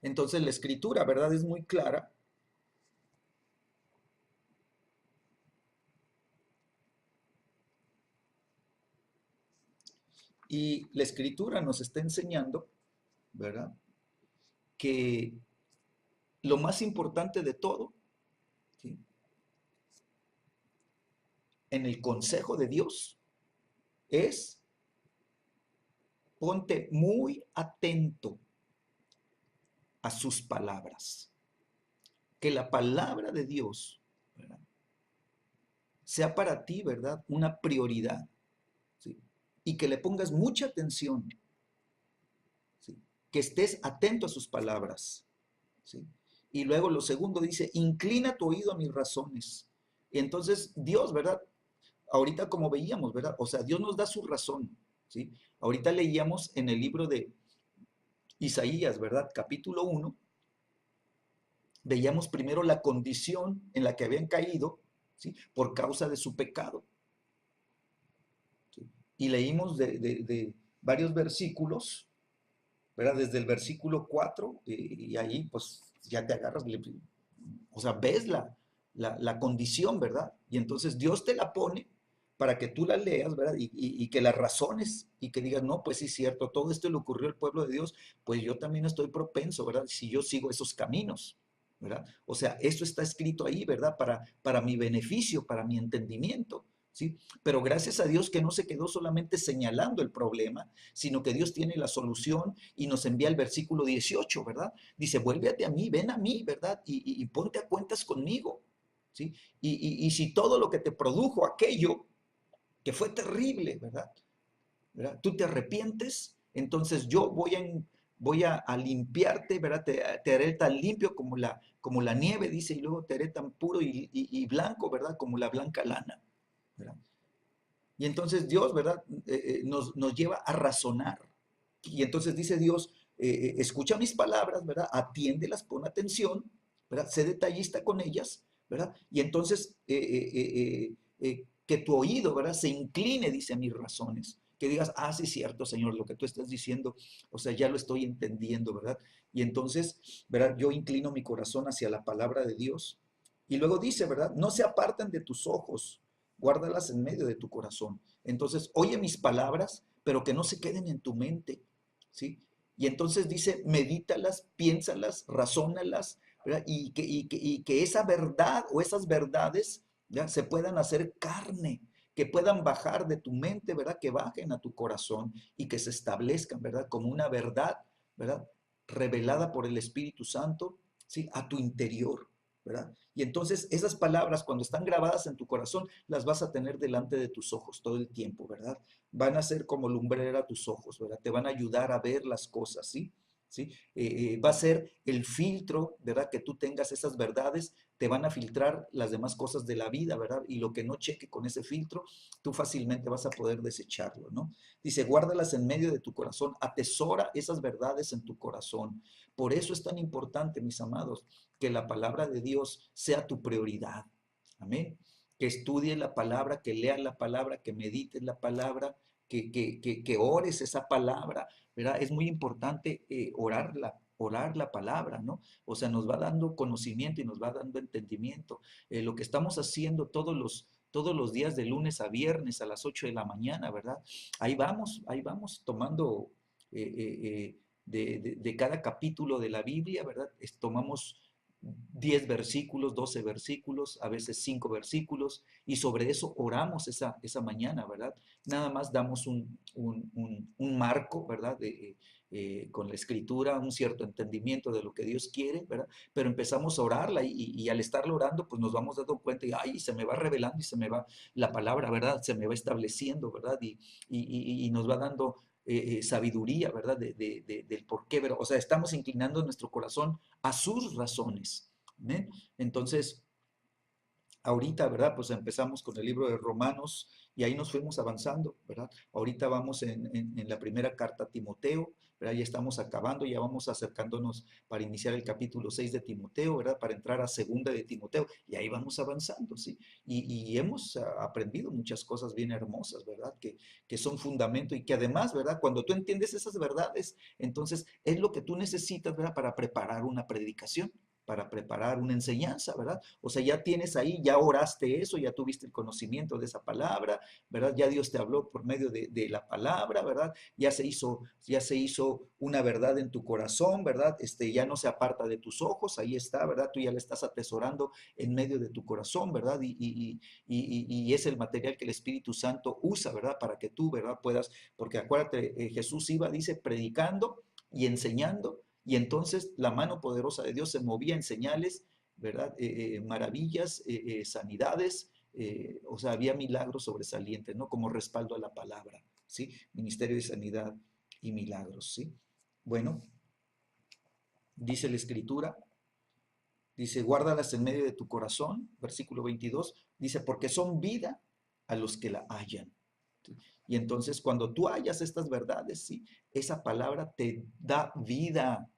Entonces la escritura, ¿verdad?, es muy clara. Y la escritura nos está enseñando, ¿verdad?, que lo más importante de todo, ¿sí?, en el consejo de Dios es ponte muy atento a sus palabras. Que la palabra de Dios, ¿verdad?, sea para ti, ¿verdad?, una prioridad, ¿sí? Y que le pongas mucha atención, ¿sí? Que estés atento a sus palabras, ¿sí? Y luego lo segundo dice, inclina tu oído a mis razones. Y entonces Dios, ¿verdad? Ahorita como veíamos, ¿verdad? O sea, Dios nos da su razón, ¿sí? Ahorita leíamos en el libro de Isaías, ¿verdad? Capítulo 1, veíamos primero la condición en la que habían caído, ¿sí?, por causa de su pecado, ¿sí? Y leímos de varios versículos, ¿verdad? Desde el versículo 4, y ahí pues ya te agarras, o sea, ves la condición, ¿verdad? Y entonces Dios te la pone para que tú la leas, ¿verdad? Y que la razones y que digas, no, pues sí es cierto, todo esto le ocurrió al pueblo de Dios, pues yo también estoy propenso, ¿verdad? Si yo sigo esos caminos, ¿verdad? O sea, esto está escrito ahí, ¿verdad? Para mi beneficio, para mi entendimiento, ¿sí? Pero gracias a Dios que no se quedó solamente señalando el problema, sino que Dios tiene la solución y nos envía el versículo 18, ¿verdad? Dice, vuélvete a mí, ven a mí, ¿verdad? Y ponte a cuentas conmigo, ¿sí? Y si todo lo que te produjo aquello que fue terrible, ¿verdad? ¿Verdad? Tú te arrepientes, entonces yo voy a limpiarte, ¿verdad? Te haré tan limpio como la nieve, dice, y luego te haré tan puro y blanco, ¿verdad? Como la blanca lana, ¿verdad? Y entonces Dios, ¿verdad?, nos lleva a razonar. Y entonces dice Dios, escucha mis palabras, ¿verdad? Atiéndelas, pon atención, ¿verdad? Sé detallista con ellas, ¿verdad? Y entonces que tu oído, ¿verdad?, se incline, dice, a mis razones. Que digas, ah, sí, cierto, Señor, lo que tú estás diciendo, o sea, ya lo estoy entendiendo, ¿verdad? Y entonces, ¿verdad?, yo inclino mi corazón hacia la palabra de Dios. Y luego dice, ¿verdad?, no se apartan de tus ojos, guárdalas en medio de tu corazón. Entonces, oye mis palabras, pero que no se queden en tu mente, ¿sí? Y entonces dice, medítalas, piénsalas, razónalas, ¿verdad? Y que esa verdad o esas verdades, ¿ya? Se puedan hacer carne, que puedan bajar de tu mente, ¿verdad? Que bajen a tu corazón y que se establezcan, ¿verdad? Como una verdad, ¿verdad? Revelada por el Espíritu Santo, ¿sí? A tu interior, ¿verdad? Y entonces esas palabras, cuando están grabadas en tu corazón, las vas a tener delante de tus ojos todo el tiempo, ¿verdad? Van a ser como lumbrera a tus ojos, ¿verdad? Te van a ayudar a ver las cosas, ¿sí? ¿Sí? Va a ser el filtro, ¿verdad? Que tú tengas esas verdades, te van a filtrar las demás cosas de la vida, ¿verdad? Y lo que no cheque con ese filtro, tú fácilmente vas a poder desecharlo, ¿no? Dice, guárdalas en medio de tu corazón, atesora esas verdades en tu corazón. Por eso es tan importante, mis amados, que la palabra de Dios sea tu prioridad. Amén. Que estudies la palabra, que leas la palabra, que medites la palabra, que ores esa palabra, ¿verdad? Es muy importante orar la palabra, ¿no? O sea, nos va dando conocimiento y nos va dando entendimiento. Lo que estamos haciendo todos los días de lunes a viernes a las 8 de la mañana, ¿verdad? Ahí vamos tomando de cada capítulo de la Biblia, ¿verdad? Tomamos 10 versículos, 12 versículos, a veces 5 versículos, y sobre eso oramos esa mañana, ¿verdad? Nada más damos un marco, ¿verdad? Con la escritura, un cierto entendimiento de lo que Dios quiere, ¿verdad? Pero empezamos a orarla y al estarla orando, pues nos vamos dando cuenta y, ay, se me va revelando y se me va la palabra, ¿verdad? Se me va estableciendo, ¿verdad? Y nos va dando sabiduría, ¿verdad? Del por qué, ¿verdad? O sea, estamos inclinando nuestro corazón a sus razones. ¿Eh? Entonces, ahorita, ¿verdad? Pues empezamos con el libro de Romanos y ahí nos fuimos avanzando, ¿verdad? Ahorita vamos en la primera carta a Timoteo, ¿verdad? Ya estamos acabando, ya vamos acercándonos para iniciar el capítulo 6 de Timoteo, ¿verdad? Para entrar a segunda de Timoteo y ahí vamos avanzando, ¿sí? Y hemos aprendido muchas cosas bien hermosas, ¿verdad? Que son fundamento y que además, ¿verdad? Cuando tú entiendes esas verdades, entonces es lo que tú necesitas, ¿verdad? Para preparar una predicación, para preparar una enseñanza, ¿verdad? O sea, ya tienes ahí, ya oraste eso, ya tuviste el conocimiento de esa palabra, ¿verdad? Ya Dios te habló por medio de la palabra, ¿verdad? Ya se hizo una verdad en tu corazón, ¿verdad? Ya no se aparta de tus ojos, ahí está, ¿verdad? Tú ya la estás atesorando en medio de tu corazón, ¿verdad? Y es el material que el Espíritu Santo usa, ¿verdad? Para que tú, ¿verdad? Puedas, porque acuérdate, Jesús iba, dice, predicando y enseñando, y entonces la mano poderosa de Dios se movía en señales, ¿verdad? Maravillas, sanidades, o sea, había milagros sobresalientes, ¿no? Como respaldo a la palabra, ¿sí? Ministerio de Sanidad y Milagros, ¿sí? Bueno, dice la Escritura, dice, guárdalas en medio de tu corazón, versículo 22, dice, porque son vida a los que la hallan. ¿Sí? Y entonces cuando tú hallas estas verdades, ¿sí? Esa palabra te da vida,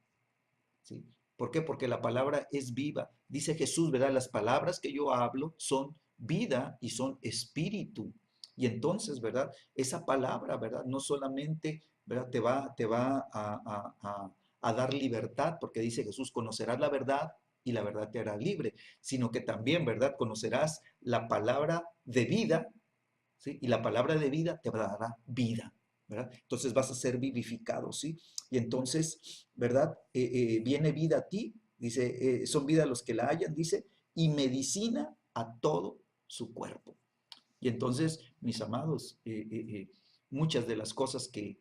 ¿sí? ¿Por qué? Porque la palabra es viva. Dice Jesús, ¿verdad? Las palabras que yo hablo son vida y son espíritu. Y entonces, ¿verdad? Esa palabra, ¿verdad? No solamente, ¿verdad? Te va a dar libertad, porque dice Jesús, conocerás la verdad y la verdad te hará libre, sino que también, ¿verdad? Conocerás la palabra de vida, ¿sí? Y la palabra de vida te dará vida, ¿verdad? Entonces vas a ser vivificado, ¿sí? Y entonces, ¿verdad? Viene vida a ti, dice, son vida los que la hallan, dice, y medicina a todo su cuerpo. Y entonces, mis amados, muchas de las cosas que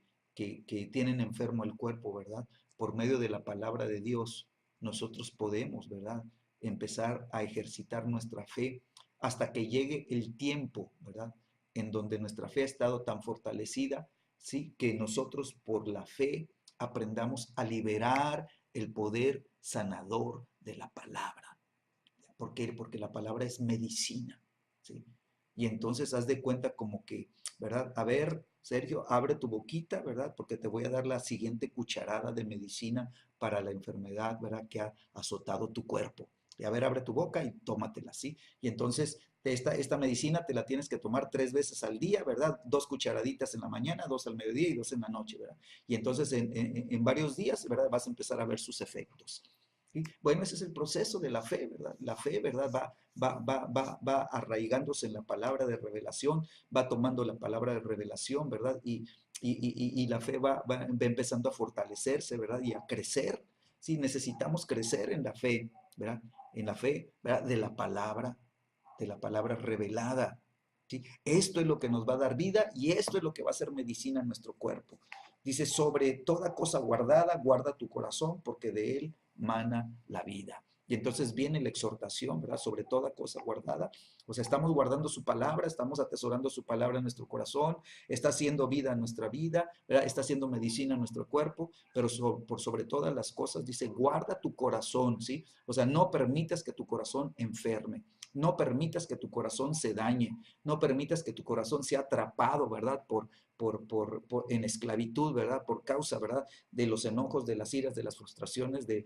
tienen enfermo el cuerpo, ¿verdad? Por medio de la palabra de Dios, nosotros podemos, ¿verdad? Empezar a ejercitar nuestra fe hasta que llegue el tiempo, ¿verdad? En donde nuestra fe ha estado tan fortalecida, ¿sí? Que nosotros por la fe aprendamos a liberar el poder sanador de la palabra. ¿Por qué? Porque la palabra es medicina, ¿sí? Y entonces haz de cuenta como que, ¿verdad? A ver, Sergio, abre tu boquita, ¿verdad? Porque te voy a dar la siguiente cucharada de medicina para la enfermedad, ¿verdad? Que ha azotado tu cuerpo. Y a ver, abre tu boca y tómatela, ¿sí? Y entonces esta medicina te la tienes que tomar 3 veces al día, ¿verdad? 2 cucharaditas en la mañana, 2 al mediodía y 2 en la noche, ¿verdad? Y entonces en varios días, ¿verdad? Vas a empezar a ver sus efectos. ¿Sí? Bueno, ese es el proceso de la fe, ¿verdad? La fe, ¿verdad? Va arraigándose en la palabra de revelación, va tomando la palabra de revelación, ¿verdad? Y la fe va empezando a fortalecerse, ¿verdad? Y a crecer. Sí, necesitamos crecer en la fe. ¿verdad? En la fe, ¿verdad? De la palabra revelada. ¿Sí? Esto es lo que nos va a dar vida y esto es lo que va a ser medicina en nuestro cuerpo. Dice, sobre toda cosa guardada, guarda tu corazón, porque de él mana la vida. Y entonces viene la exhortación, ¿verdad? Sobre toda cosa guardada. O sea, estamos guardando su palabra, estamos atesorando su palabra en nuestro corazón, está haciendo vida en nuestra vida, ¿verdad? Está haciendo medicina en nuestro cuerpo, pero por sobre todas las cosas dice, guarda tu corazón, ¿sí? O sea, no permitas que tu corazón enferme, no permitas que tu corazón se dañe, no permitas que tu corazón sea atrapado, ¿verdad? En esclavitud, ¿verdad? Por causa, ¿verdad? De los enojos, de las iras, de las frustraciones, de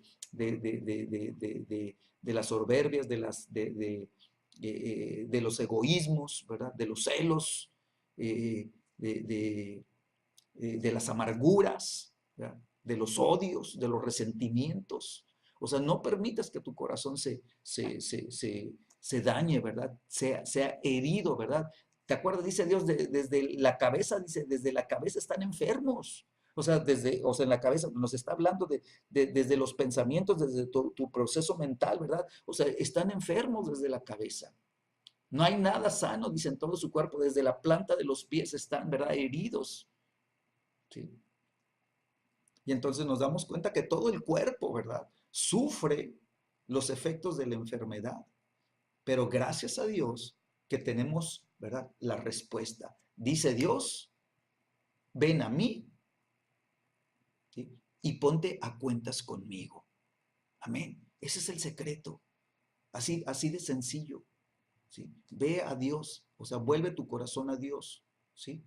las soberbias, de los egoísmos, ¿verdad? De los celos, eh, de, de, de las amarguras, ¿verdad? De los odios, de los resentimientos. O sea, no permitas que tu corazón se dañe, ¿verdad? Sea herido, ¿verdad? ¿Te acuerdas? Dice Dios, desde la cabeza, dice, desde la cabeza están enfermos. O sea, en la cabeza nos está hablando desde los pensamientos, desde tu proceso mental, ¿verdad? O sea, están enfermos desde la cabeza. No hay nada sano, dice, en todo su cuerpo, desde la planta de los pies están, ¿verdad? Heridos. ¿Sí? Y entonces nos damos cuenta que todo el cuerpo, ¿verdad? Sufre los efectos de la enfermedad. Pero gracias a Dios que tenemos, ¿verdad? La respuesta. Dice Dios, ven a mí, ¿sí? Y ponte a cuentas conmigo. Amén. Ese es el secreto. Así de sencillo. ¿Sí? Ve a Dios, o sea, vuelve tu corazón a Dios, ¿sí?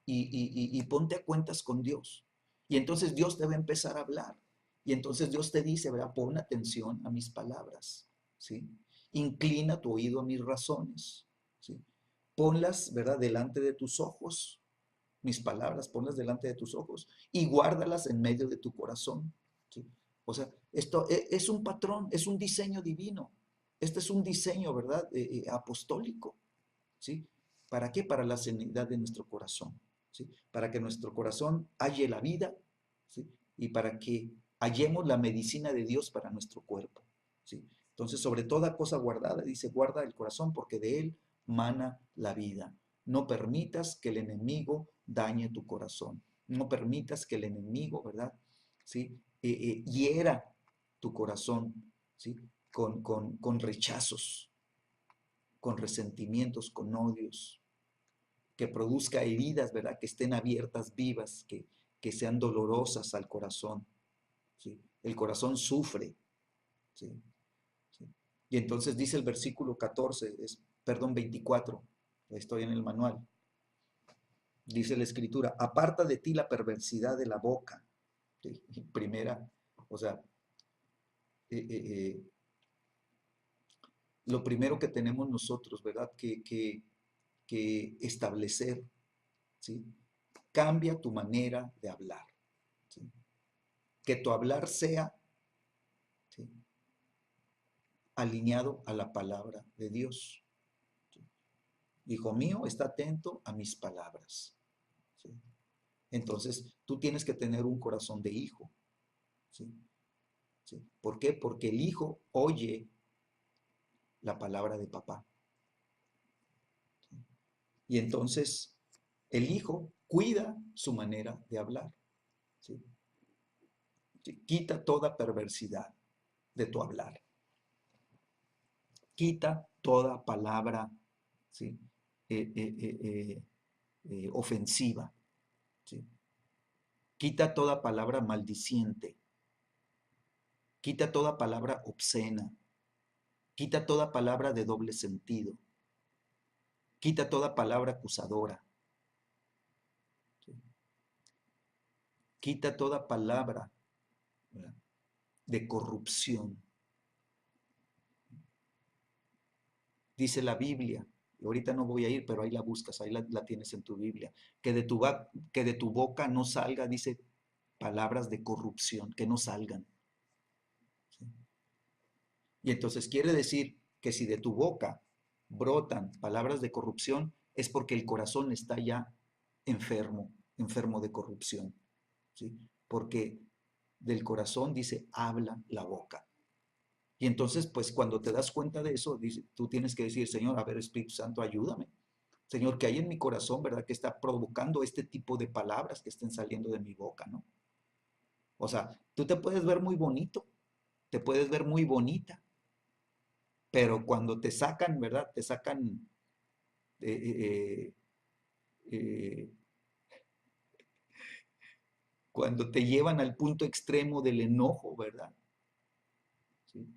Y ponte a cuentas con Dios. Y entonces Dios te va a empezar a hablar. Y entonces Dios te dice, ¿verdad? Pon atención a mis palabras, ¿sí? Inclina tu oído a mis razones, ¿sí? Ponlas, ¿verdad? Delante de tus ojos, mis palabras, ponlas delante de tus ojos y guárdalas en medio de tu corazón, ¿sí? O sea, esto es un patrón, es un diseño divino. Este es un diseño, ¿verdad? Apostólico, ¿sí? ¿Para qué? Para la sanidad de nuestro corazón, ¿sí? Para que nuestro corazón halle la vida, ¿sí? Y para que hallemos la medicina de Dios para nuestro cuerpo, ¿sí? Entonces, sobre toda cosa guardada, dice, guarda el corazón porque de él mana la vida. No permitas que el enemigo dañe tu corazón. No permitas que el enemigo, ¿verdad? ¿Sí? Hiera tu corazón, ¿sí? Con rechazos, con resentimientos, con odios, que produzca heridas, ¿verdad? Que estén abiertas, vivas, que sean dolorosas al corazón, ¿sí? El corazón sufre, ¿sí? ¿Sí? Y entonces dice el versículo 14, perdón, 24, estoy en el manual, dice la escritura, aparta de ti la perversidad de la boca, ¿sí? Primera, o sea, eh, eh, eh, lo primero que tenemos nosotros, ¿verdad? Que establecer, ¿sí? Cambia tu manera de hablar, ¿sí? Que tu hablar sea, ¿sí? Alineado a la palabra de Dios. ¿Sí? Hijo mío, está atento a mis palabras, ¿sí? Entonces, tú tienes que tener un corazón de hijo, ¿sí? ¿Sí? ¿Por qué? Porque el hijo oye la palabra de papá, ¿sí? Y entonces el hijo cuida su manera de hablar, ¿sí? ¿Sí? Quita toda perversidad de tu hablar. Quita toda palabra, ¿sí? eh, eh, eh, eh, ofensiva, ¿sí? Quita toda palabra maldiciente, quita toda palabra obscena, quita toda palabra de doble sentido, quita toda palabra acusadora, ¿sí? Quita toda palabra, ¿verdad?, de corrupción. Dice la Biblia, y ahorita no voy a ir, pero ahí la buscas, ahí la tienes en tu Biblia, que de tu boca no salga, dice, palabras de corrupción, que no salgan, ¿sí? Y entonces quiere decir que si de tu boca brotan palabras de corrupción, es porque el corazón está ya enfermo, enfermo de corrupción, ¿sí? Porque del corazón, dice, habla la boca. Y entonces, pues cuando te das cuenta de eso, tú tienes que decir, Señor, a ver, Espíritu Santo, ayúdame. Señor, que hay en mi corazón, ¿verdad? Que está provocando este tipo de palabras que estén saliendo de mi boca, ¿no? O sea, tú te puedes ver muy bonito, te puedes ver muy bonita, pero cuando te sacan, ¿verdad? Te sacan, eh, eh, eh, cuando te llevan al punto extremo del enojo, ¿verdad? ¿Sí?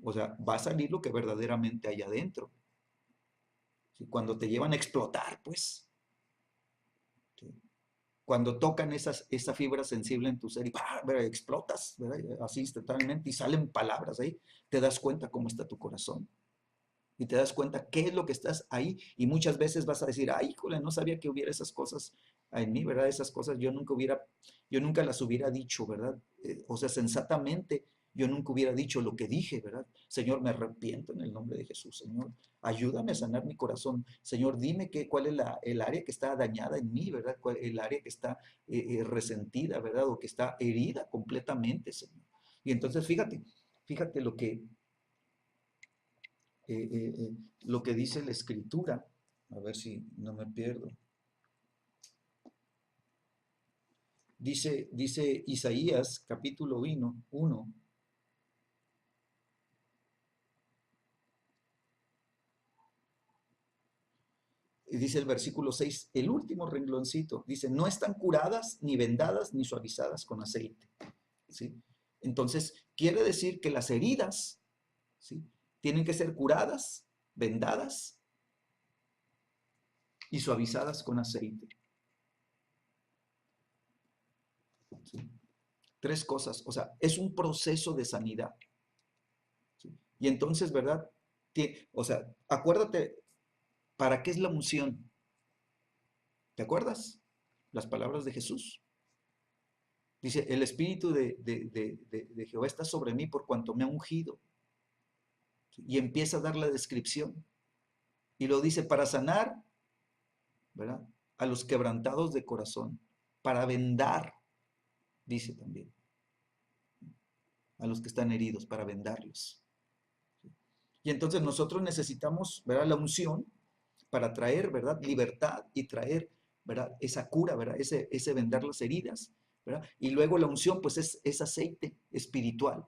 O sea, va a salir lo que verdaderamente hay adentro. ¿Sí? Cuando te llevan a explotar, pues. ¿Sí? Cuando tocan esa fibra sensible en tu ser y ¡pah! ¿Verdad? Explotas, ¿verdad? Así instantáneamente y salen palabras ahí, te das cuenta cómo está tu corazón. Y te das cuenta qué es lo que estás ahí y muchas veces vas a decir, ay, híjole, no sabía que hubiera esas cosas en mí, ¿verdad? Esas cosas yo nunca las hubiera dicho, ¿verdad? O sea, sensatamente yo nunca hubiera dicho lo que dije, ¿verdad? Señor, me arrepiento en el nombre de Jesús, Señor, ayúdame a sanar mi corazón, Señor, dime cuál es el área que está dañada en mí, ¿verdad? El área que está resentida, ¿verdad? O que está herida completamente, Señor. Y entonces fíjate eh, eh, eh, lo que dice la escritura, a ver si no me pierdo. Dice Isaías capítulo 1, y dice el versículo 6, el último rengloncito, dice, no están curadas, ni vendadas, ni suavizadas con aceite. ¿Sí? Entonces, quiere decir que las heridas, ¿sí? Tienen que ser curadas, vendadas y suavizadas con aceite. ¿Sí? Tres cosas, o sea, es un proceso de sanidad. ¿Sí? Y entonces, ¿verdad? O sea, acuérdate, ¿para qué es la unción? ¿Te acuerdas? Las palabras de Jesús. Dice, el Espíritu de Jehová está sobre mí por cuanto me ha ungido. ¿Sí? Y empieza a dar la descripción. Y lo dice para sanar, ¿verdad? A los quebrantados de corazón, para vendar, dice también, a los que están heridos, para vendarlos. Y entonces nosotros necesitamos, ¿verdad? La unción para traer, ¿verdad? Libertad y traer, ¿verdad? Esa cura, ¿verdad? Ese vendar las heridas, ¿verdad? Y luego la unción, pues es aceite espiritual.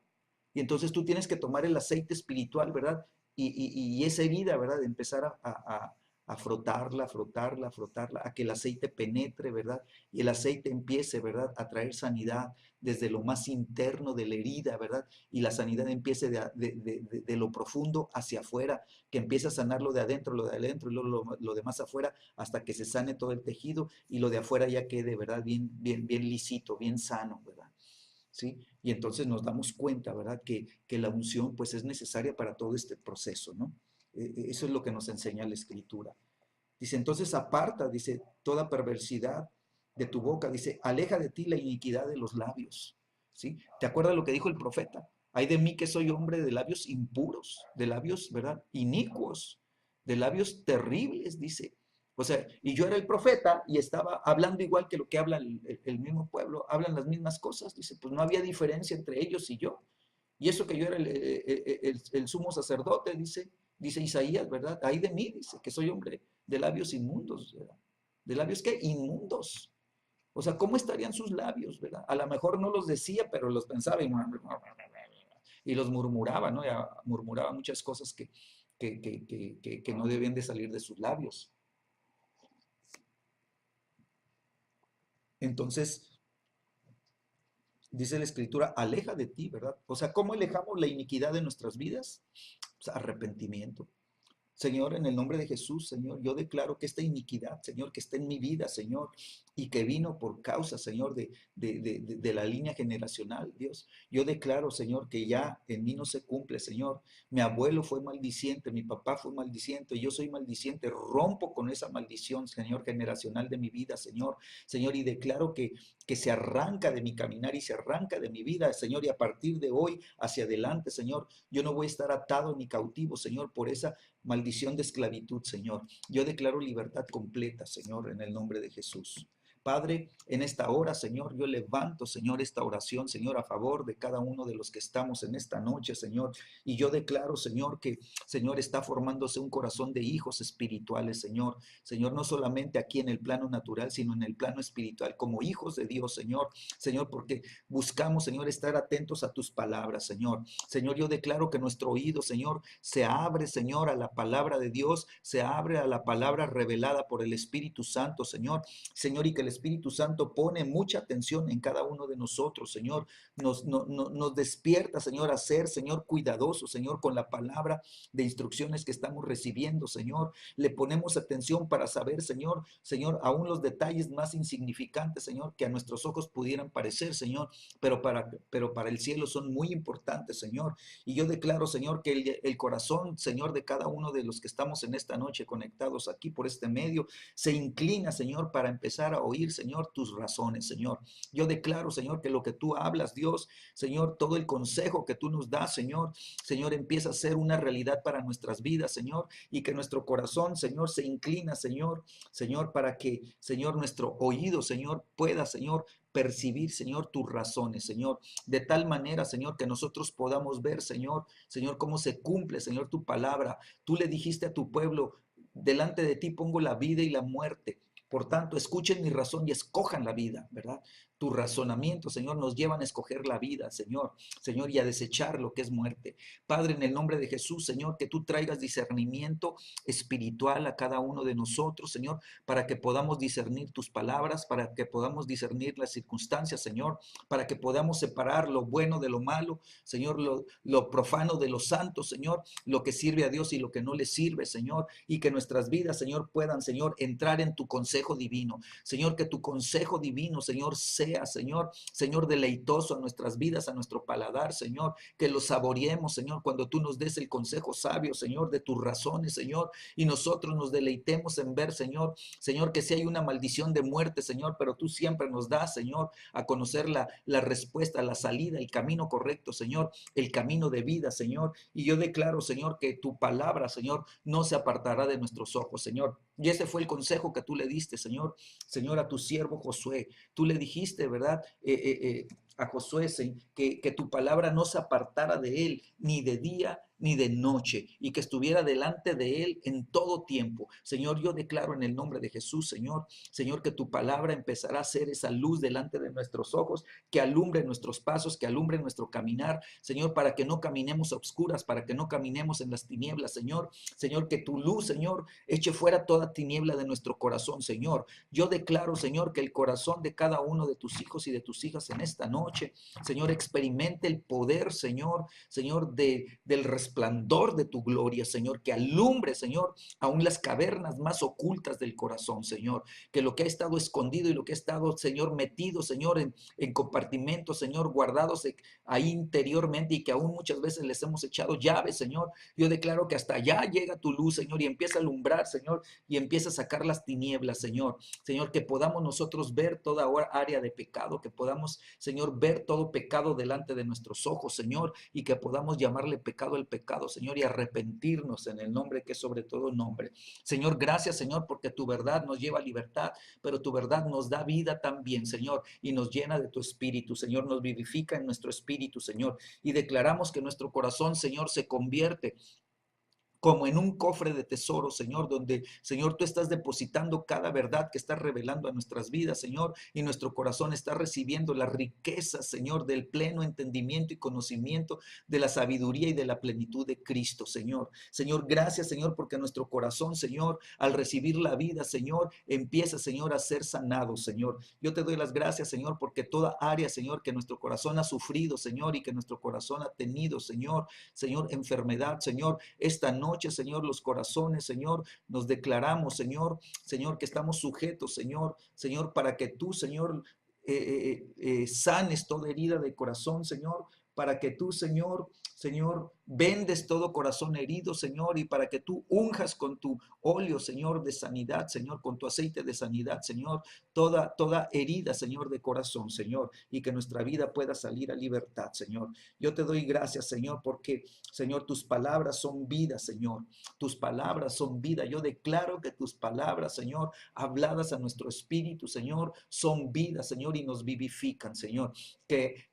Y entonces tú tienes que tomar el aceite espiritual, ¿verdad? Y esa herida, ¿verdad? De empezar a frotarla, frotarla, frotarla, a que el aceite penetre, ¿verdad? Y el aceite empiece, ¿verdad? A traer sanidad desde lo más interno de la herida, ¿verdad? Y la sanidad empiece de lo profundo hacia afuera, que empiece a sanar lo de adentro y luego lo demás afuera, hasta que se sane todo el tejido y lo de afuera ya quede, ¿verdad? Bien, bien, bien lisito, bien sano, ¿verdad? ¿Sí? Y entonces nos damos cuenta, ¿verdad? Que la unción pues es necesaria para todo este proceso, ¿no? Eso es lo que nos enseña la escritura. Dice, entonces aparta, dice, toda perversidad de tu boca, dice, aleja de ti la iniquidad de los labios, ¿sí? ¿Te acuerdas lo que dijo el profeta? Ay de mí que soy hombre de labios impuros, de labios, ¿verdad? Inicuos, de labios terribles, dice. O sea, y yo era el profeta y estaba hablando igual que lo que habla el mismo pueblo, hablan las mismas cosas, dice, pues no había diferencia entre ellos y yo. Y eso que yo era el sumo sacerdote, dice Isaías, ¿verdad? Ay de mí, dice, que soy hombre de labios inmundos, ¿verdad? ¿De labios qué? Inmundos. O sea, ¿cómo estarían sus labios, verdad? A lo mejor no los decía, pero los pensaba y los murmuraba, ¿no? Murmuraba muchas cosas que no debían de salir de sus labios. Entonces, dice la escritura, aleja de ti, ¿verdad? O sea, ¿cómo alejamos la iniquidad de nuestras vidas? Pues arrepentimiento. Señor, en el nombre de Jesús, Señor, yo declaro que esta iniquidad, Señor, que está en mi vida, Señor, y que vino por causa, Señor, de la línea generacional, Dios. Yo declaro, Señor, que ya en mí no se cumple, Señor. Mi abuelo fue maldiciente, mi papá fue maldiciente, yo soy maldiciente. Rompo con esa maldición, Señor, generacional de mi vida, Señor. Señor, y declaro que se arranca de mi caminar y se arranca de mi vida, Señor, y a partir de hoy hacia adelante, Señor, yo no voy a estar atado ni cautivo, Señor, por esa maldición de esclavitud, Señor. Yo declaro libertad completa, Señor, en el nombre de Jesús. Padre, en esta hora, Señor, yo levanto, Señor, esta oración, Señor, a favor de cada uno de los que estamos en esta noche, Señor. Y yo declaro, Señor, que, Señor, está formándose un corazón de hijos espirituales, Señor. Señor, no solamente aquí en el plano natural, sino en el plano espiritual, como hijos de Dios, Señor. Señor, porque buscamos, Señor, estar atentos a tus palabras, Señor. Señor, yo declaro que nuestro oído, Señor, se abre, Señor, a la palabra de Dios, se abre a la palabra revelada por el Espíritu Santo, Señor. Señor, y que el Espíritu Santo pone mucha atención en cada uno de nosotros, Señor. Nos despierta, Señor, a ser, Señor, cuidadosos, Señor, con la palabra de instrucciones que estamos recibiendo, Señor. Le ponemos atención para saber, Señor, Señor, aún los detalles más insignificantes, Señor, que a nuestros ojos pudieran parecer, Señor, pero para el cielo son muy importantes, Señor. Y yo declaro, Señor, que el corazón, Señor, de cada uno de los que estamos en esta noche conectados aquí por este medio, se inclina, Señor, para empezar a oír, Señor, tus razones, Señor. Yo declaro, Señor, que lo que tú hablas, Dios, Señor, todo el consejo que tú nos das, Señor, Señor, empieza a ser una realidad para nuestras vidas, Señor, y que nuestro corazón, Señor, se inclina, Señor, Señor, para que, Señor, nuestro oído, Señor, pueda, Señor, percibir, Señor, tus razones, Señor, de tal manera, Señor, que nosotros podamos ver, Señor, Señor, cómo se cumple, Señor, tu palabra. Tú le dijiste a tu pueblo, delante de ti pongo la vida y la muerte. Por tanto, escuchen mi razón y escojan la vida, ¿verdad? Tu razonamiento, Señor, nos llevan a escoger la vida, Señor, Señor, y a desechar lo que es muerte. Padre, en el nombre de Jesús, Señor, que tú traigas discernimiento espiritual a cada uno de nosotros, Señor, para que podamos discernir tus palabras, para que podamos discernir las circunstancias, Señor, para que podamos separar lo bueno de lo malo, Señor, lo profano de lo santo, Señor, lo que sirve a Dios y lo que no le sirve, Señor, y que nuestras vidas, Señor, puedan, Señor, entrar en tu consejo divino. Señor, que tu consejo divino, Señor, sea, Señor, Señor, deleitoso a nuestras vidas, a nuestro paladar, Señor, que lo saboreemos, Señor, cuando tú nos des el consejo sabio, Señor, de tus razones, Señor, y nosotros nos deleitemos en ver, Señor, Señor, que si hay una maldición de muerte, Señor, pero tú siempre nos das, Señor, a conocer la respuesta, la salida, el camino correcto, Señor, el camino de vida, Señor, y yo declaro, Señor, que tu palabra, Señor, no se apartará de nuestros ojos, Señor. Y ese fue el consejo que tú le diste, Señor, Señor, a tu siervo Josué. Tú le dijiste, ¿verdad? A Josué, que tu palabra no se apartara de él, ni de día ni de noche, y que estuviera delante de él en todo tiempo. Señor, yo declaro en el nombre de Jesús, Señor, Señor, que tu palabra empezará a ser esa luz delante de nuestros ojos, que alumbre nuestros pasos, que alumbre nuestro caminar, Señor, para que no caminemos a obscuras, para que no caminemos en las tinieblas, Señor. Señor, que tu luz, Señor, eche fuera toda tiniebla de nuestro corazón, Señor. Yo declaro, Señor, que el corazón de cada uno de tus hijos y de tus hijas en esta noche, Señor, experimente el poder, Señor, Señor, del resplandor de tu gloria, Señor, que alumbre, Señor, aún las cavernas más ocultas del corazón, Señor, que lo que ha estado escondido y lo que ha estado, Señor, metido, Señor, en compartimentos, Señor, guardados ahí interiormente y que aún muchas veces les hemos echado llaves, Señor, yo declaro que hasta allá llega tu luz, Señor, y empieza a alumbrar, Señor, y empieza a sacar las tinieblas, Señor, Señor, que podamos nosotros ver toda área de pecado, que podamos, Señor, ver todo pecado delante de nuestros ojos, Señor, y que podamos llamarle pecado al pecado, Señor, y arrepentirnos en el nombre que es sobre todo nombre. Señor, gracias, Señor, porque tu verdad nos lleva a libertad, pero tu verdad nos da vida también, Señor, y nos llena de tu espíritu, Señor, nos vivifica en nuestro espíritu, Señor, y declaramos que nuestro corazón, Señor, se convierte como en un cofre de tesoro, Señor, donde, Señor, tú estás depositando cada verdad que estás revelando a nuestras vidas, Señor, y nuestro corazón está recibiendo la riqueza, Señor, del pleno entendimiento y conocimiento de la sabiduría y de la plenitud de Cristo, Señor. Señor, gracias, Señor, porque nuestro corazón, Señor, al recibir la vida, Señor, empieza, Señor, a ser sanado, Señor. Yo te doy las gracias, Señor, porque toda área, Señor, que nuestro corazón ha sufrido, Señor, y que nuestro corazón ha tenido, Señor, Señor, enfermedad, Señor, esta noche, Señor, los corazones, Señor, nos declaramos, Señor, Señor, que estamos sujetos, Señor, Señor, para que tú, Señor, sanes toda herida de corazón, Señor, para que tú, Señor, Señor, vendes todo corazón herido, Señor, y para que tú unjas con tu óleo, Señor, de sanidad, Señor, con tu aceite de sanidad, Señor, toda herida, Señor, de corazón, Señor, y que nuestra vida pueda salir a libertad, Señor. Yo te doy gracias, Señor, porque, Señor, tus palabras son vida, Señor. Tus palabras son vida. Yo declaro que tus palabras, Señor, habladas a nuestro espíritu, Señor, son vida, Señor, y nos vivifican, Señor. Que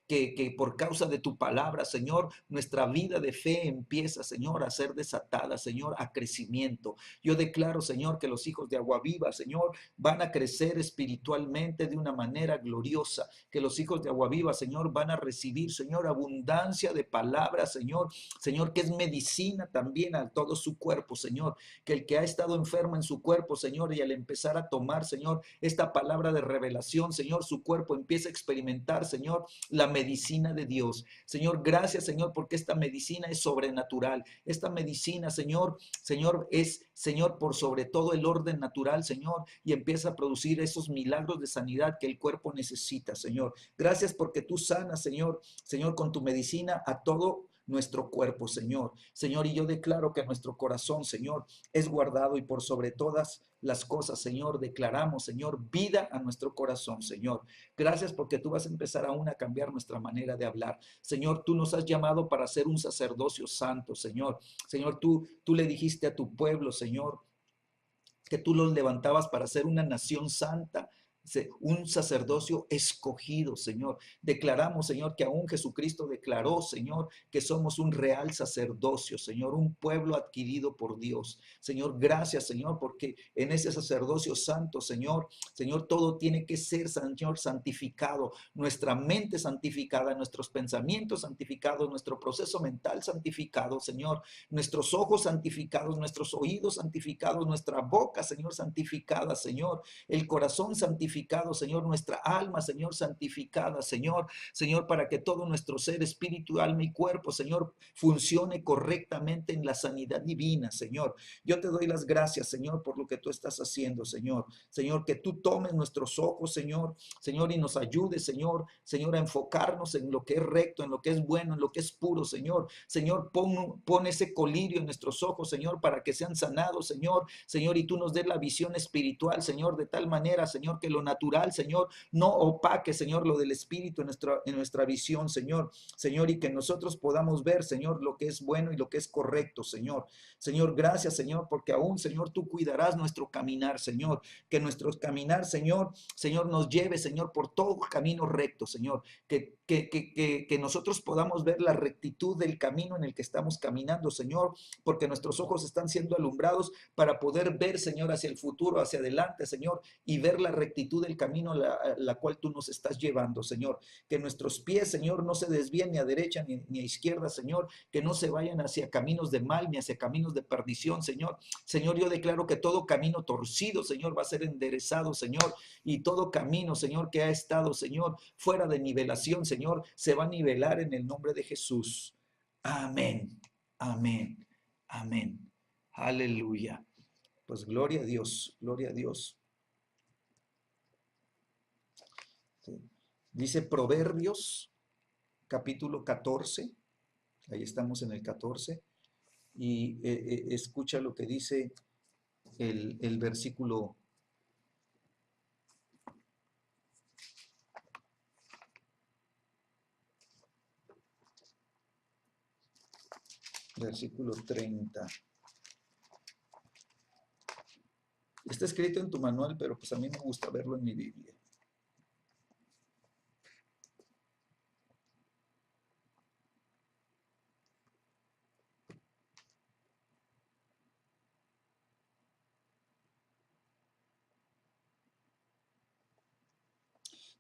por causa de tu palabra, Señor, nuestra vida de fe empieza, Señor, a ser desatada, Señor, a crecimiento. Yo declaro, Señor, que los hijos de Agua Viva, Señor, van a crecer espiritualmente de una manera gloriosa, que los hijos de Agua Viva, Señor, van a recibir, Señor, abundancia de palabras, Señor, Señor, que es medicina también a todo su cuerpo, Señor, que el que ha estado enfermo en su cuerpo, Señor, y al empezar a tomar, Señor, esta palabra de revelación, Señor, su cuerpo empieza a experimentar, Señor, la medicina de Dios. Señor, gracias, Señor, porque esta medicina es sobrenatural. Esta medicina, Señor, Señor, es, Señor, por sobre todo el orden natural, Señor, y empieza a producir esos milagros de sanidad que el cuerpo necesita, Señor. Gracias porque tú sanas, Señor, Señor, con tu medicina a todo nuestro cuerpo, Señor. Señor, y yo declaro que nuestro corazón, Señor, es guardado y por sobre todas las cosas, Señor, declaramos, Señor, vida a nuestro corazón, Señor. Gracias porque tú vas a empezar aún a cambiar nuestra manera de hablar. Señor, tú nos has llamado para ser un sacerdocio santo, Señor. Señor, tú le dijiste a tu pueblo, Señor, que tú los levantabas para ser una nación santa, un sacerdocio escogido, Señor. Declaramos, Señor, que aún Jesucristo declaró, Señor, que somos un real sacerdocio, Señor, un pueblo adquirido por Dios. Señor, gracias, Señor, porque en ese sacerdocio santo, Señor, Señor, todo tiene que ser, Señor, santificado, nuestra mente santificada, nuestros pensamientos santificados, nuestro proceso mental santificado, Señor, nuestros ojos santificados, nuestros oídos santificados, nuestra boca, Señor, santificada, Señor, el corazón santificado, Señor, nuestra alma, Señor, santificada, Señor, Señor, para que todo nuestro ser, espíritu, alma y cuerpo, Señor, funcione correctamente en la sanidad divina, Señor. Yo te doy las gracias, Señor, por lo que tú estás haciendo, Señor. Señor, que tú tomes nuestros ojos, Señor, Señor, y nos ayudes, Señor, Señor, a enfocarnos en lo que es recto, en lo que es bueno, en lo que es puro, Señor. Señor, pon ese colirio en nuestros ojos, Señor, para que sean sanados, Señor, Señor, y tú nos des la visión espiritual, Señor, de tal manera, Señor, que lo natural, Señor, no opaque, Señor, lo del espíritu en nuestra visión, Señor, Señor, y que nosotros podamos ver, Señor, lo que es bueno y lo que es correcto, Señor. Señor, gracias, Señor, porque aún, Señor, tú cuidarás nuestro caminar, Señor, que nuestro caminar, Señor, Señor, nos lleve, Señor, por todo camino recto, Señor, que nosotros podamos ver la rectitud del camino en el que estamos caminando, Señor, porque nuestros ojos están siendo alumbrados para poder ver, Señor, hacia el futuro, hacia adelante, Señor, y ver la rectitud del camino la cual tú nos estás llevando, Señor. Que nuestros pies, Señor, no se desvíen ni a derecha ni a izquierda, Señor, que no se vayan hacia caminos de mal ni hacia caminos de perdición, Señor. Señor, yo declaro que todo camino torcido, Señor, va a ser enderezado, Señor, y todo camino, Señor, que ha estado, Señor, fuera de nivelación, Señor, se va a nivelar en el nombre de Jesús. Amén, amén, amén. Aleluya. Pues gloria a Dios, gloria a Dios. Sí. Dice Proverbios, capítulo 14, ahí estamos en el 14, y escucha lo que dice el versículo. Versículo 30. Está escrito en tu manual, pero pues a mí me gusta verlo en mi Biblia.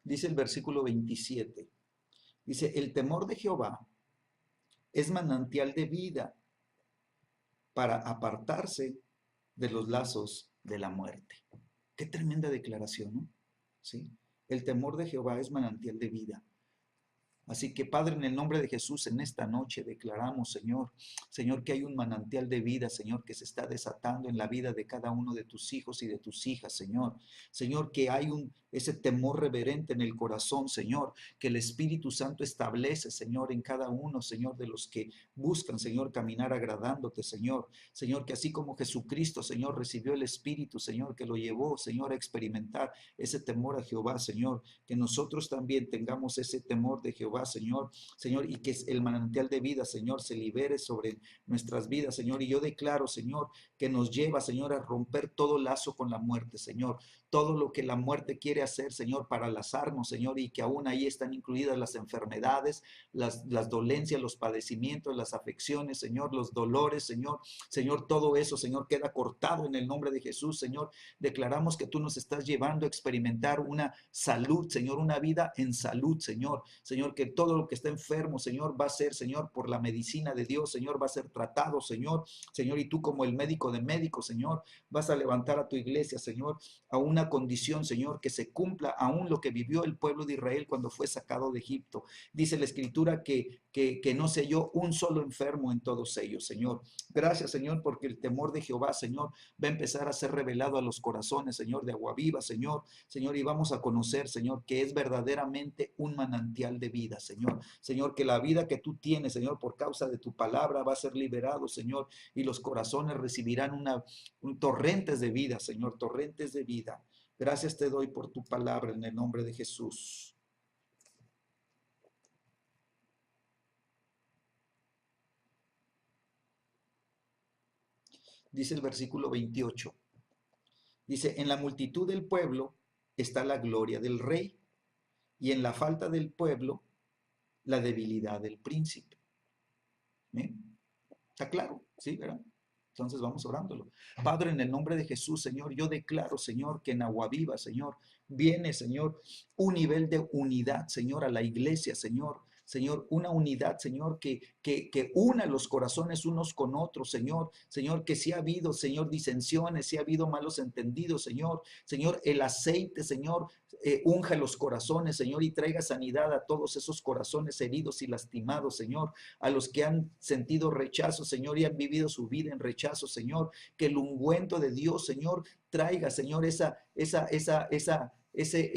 Dice el versículo 27. Dice, el temor de Jehová es manantial de vida para apartarse de los lazos de la muerte. Qué tremenda declaración, ¿no? ¿Sí? El temor de Jehová es manantial de vida. Así que, Padre, en el nombre de Jesús, en esta noche declaramos, Señor, Señor, que hay un manantial de vida, Señor, que se está desatando en la vida de cada uno de tus hijos y de tus hijas, Señor. Señor, que hay ese temor reverente en el corazón, Señor, que el Espíritu Santo establece, Señor, en cada uno, Señor, de los que buscan, Señor, caminar agradándote, Señor. Señor, que así como Jesucristo, Señor, recibió el Espíritu, Señor, que lo llevó, Señor, a experimentar ese temor a Jehová, Señor, que nosotros también tengamos ese temor de Jehová, Señor, Señor, y que el manantial de vida, Señor, se libere sobre nuestras vidas, Señor. Y yo declaro, Señor, que nos lleva, Señor, a romper todo lazo con la muerte, Señor. Todo lo que la muerte quiere hacer, Señor, para lazarnos, Señor, y que aún ahí están incluidas las enfermedades, las dolencias, los padecimientos, las afecciones, Señor, los dolores, Señor. Señor, todo eso, Señor, queda cortado en el nombre de Jesús, Señor. Declaramos que tú nos estás llevando a experimentar una salud, Señor, una vida en salud, Señor. Señor, que todo lo que está enfermo, Señor, va a ser, Señor, por la medicina de Dios, Señor, va a ser tratado, Señor. Señor, y tú como el médico de médicos, Señor, vas a levantar a tu iglesia, Señor, a una condición, Señor, que se cumpla aún lo que vivió el pueblo de Israel cuando fue sacado de Egipto. Dice la Escritura que no se halló un solo enfermo en todos ellos, Señor. Gracias, Señor, porque el temor de Jehová, Señor, va a empezar a ser revelado a los corazones, Señor, de agua viva, Señor, Señor, y vamos a conocer, Señor, que es verdaderamente un manantial de vida, Señor. Señor, que la vida que tú tienes, Señor, por causa de tu palabra va a ser liberado, Señor, y los corazones recibirán torrentes de vida, Señor, torrentes de vida. Gracias te doy por tu palabra en el nombre de Jesús. Dice el versículo 28. Dice, en la multitud del pueblo está la gloria del rey y en la falta del pueblo la debilidad del príncipe. ¿Bien? ¿Está claro? ¿Sí? ¿Verdad? Entonces vamos orándolo. Padre, en el nombre de Jesús, Señor, yo declaro, Señor, que en Agua Viva, Señor, viene, Señor, un nivel de unidad, Señor, a la iglesia, Señor. Señor, una unidad, Señor, que una los corazones unos con otros, Señor. Señor, que si ha habido, Señor, disensiones, si ha habido malos entendidos, Señor. Señor, el aceite, Señor, unja los corazones, Señor, y traiga sanidad a todos esos corazones heridos y lastimados, Señor, a los que han sentido rechazo, Señor, y han vivido su vida en rechazo, Señor, que el ungüento de Dios, Señor, traiga, Señor, ese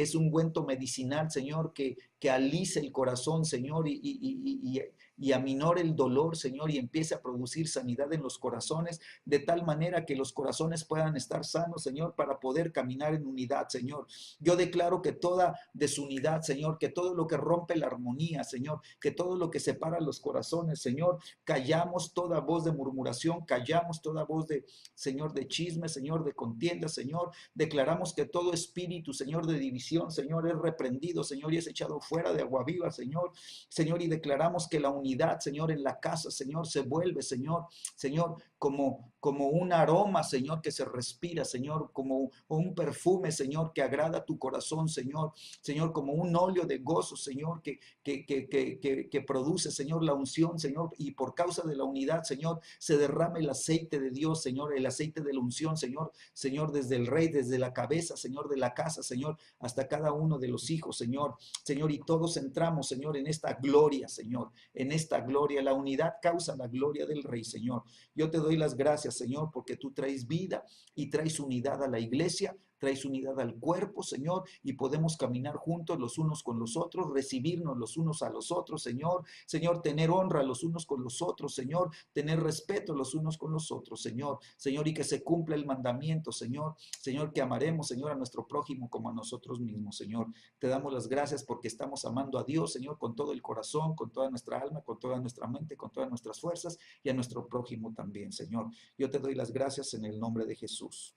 es un ungüento medicinal, Señor, que alice el corazón, Señor, y aminore el dolor, Señor, y empiece a producir sanidad en los corazones, de tal manera que los corazones puedan estar sanos, Señor, para poder caminar en unidad, Señor. Yo declaro que toda desunidad, Señor, que todo lo que rompe la armonía, Señor, que todo lo que separa los corazones, Señor, callamos toda voz de murmuración, callamos toda voz de, Señor, de chisme, Señor, de contienda, Señor. Declaramos que todo espíritu, Señor, de división, Señor, es reprendido, Señor, y es echado fuera de Agua Viva, Señor. Señor, y declaramos que la unidad, Señor, en la casa, Señor, se vuelve, Señor, Señor, como un aroma, Señor, que se respira, Señor, como un perfume, Señor, que agrada tu corazón, Señor, Señor, como un óleo de gozo, Señor, que produce, Señor, la unción, Señor, y por causa de la unidad, Señor, se derrama el aceite de Dios, Señor, el aceite de la unción, Señor, Señor, desde el rey, desde la cabeza, Señor, de la casa, Señor, hasta cada uno de los hijos, Señor, Señor, y todos entramos, Señor, en esta gloria, Señor, en esta gloria, la unidad causa la gloria del rey, Señor. Yo te doy las gracias, Señor, porque tú traes vida y traes unidad a la iglesia, traes unidad al cuerpo, Señor, y podemos caminar juntos los unos con los otros, recibirnos los unos a los otros, Señor. Señor, tener honra los unos con los otros, Señor, tener respeto los unos con los otros, Señor. Señor, y que se cumpla el mandamiento, Señor. Señor, que amaremos, Señor, a nuestro prójimo como a nosotros mismos, Señor. Te damos las gracias porque estamos amando a Dios, Señor, con todo el corazón, con toda nuestra alma, con toda nuestra mente, con todas nuestras fuerzas y a nuestro prójimo también, Señor. Yo te doy las gracias en el nombre de Jesús.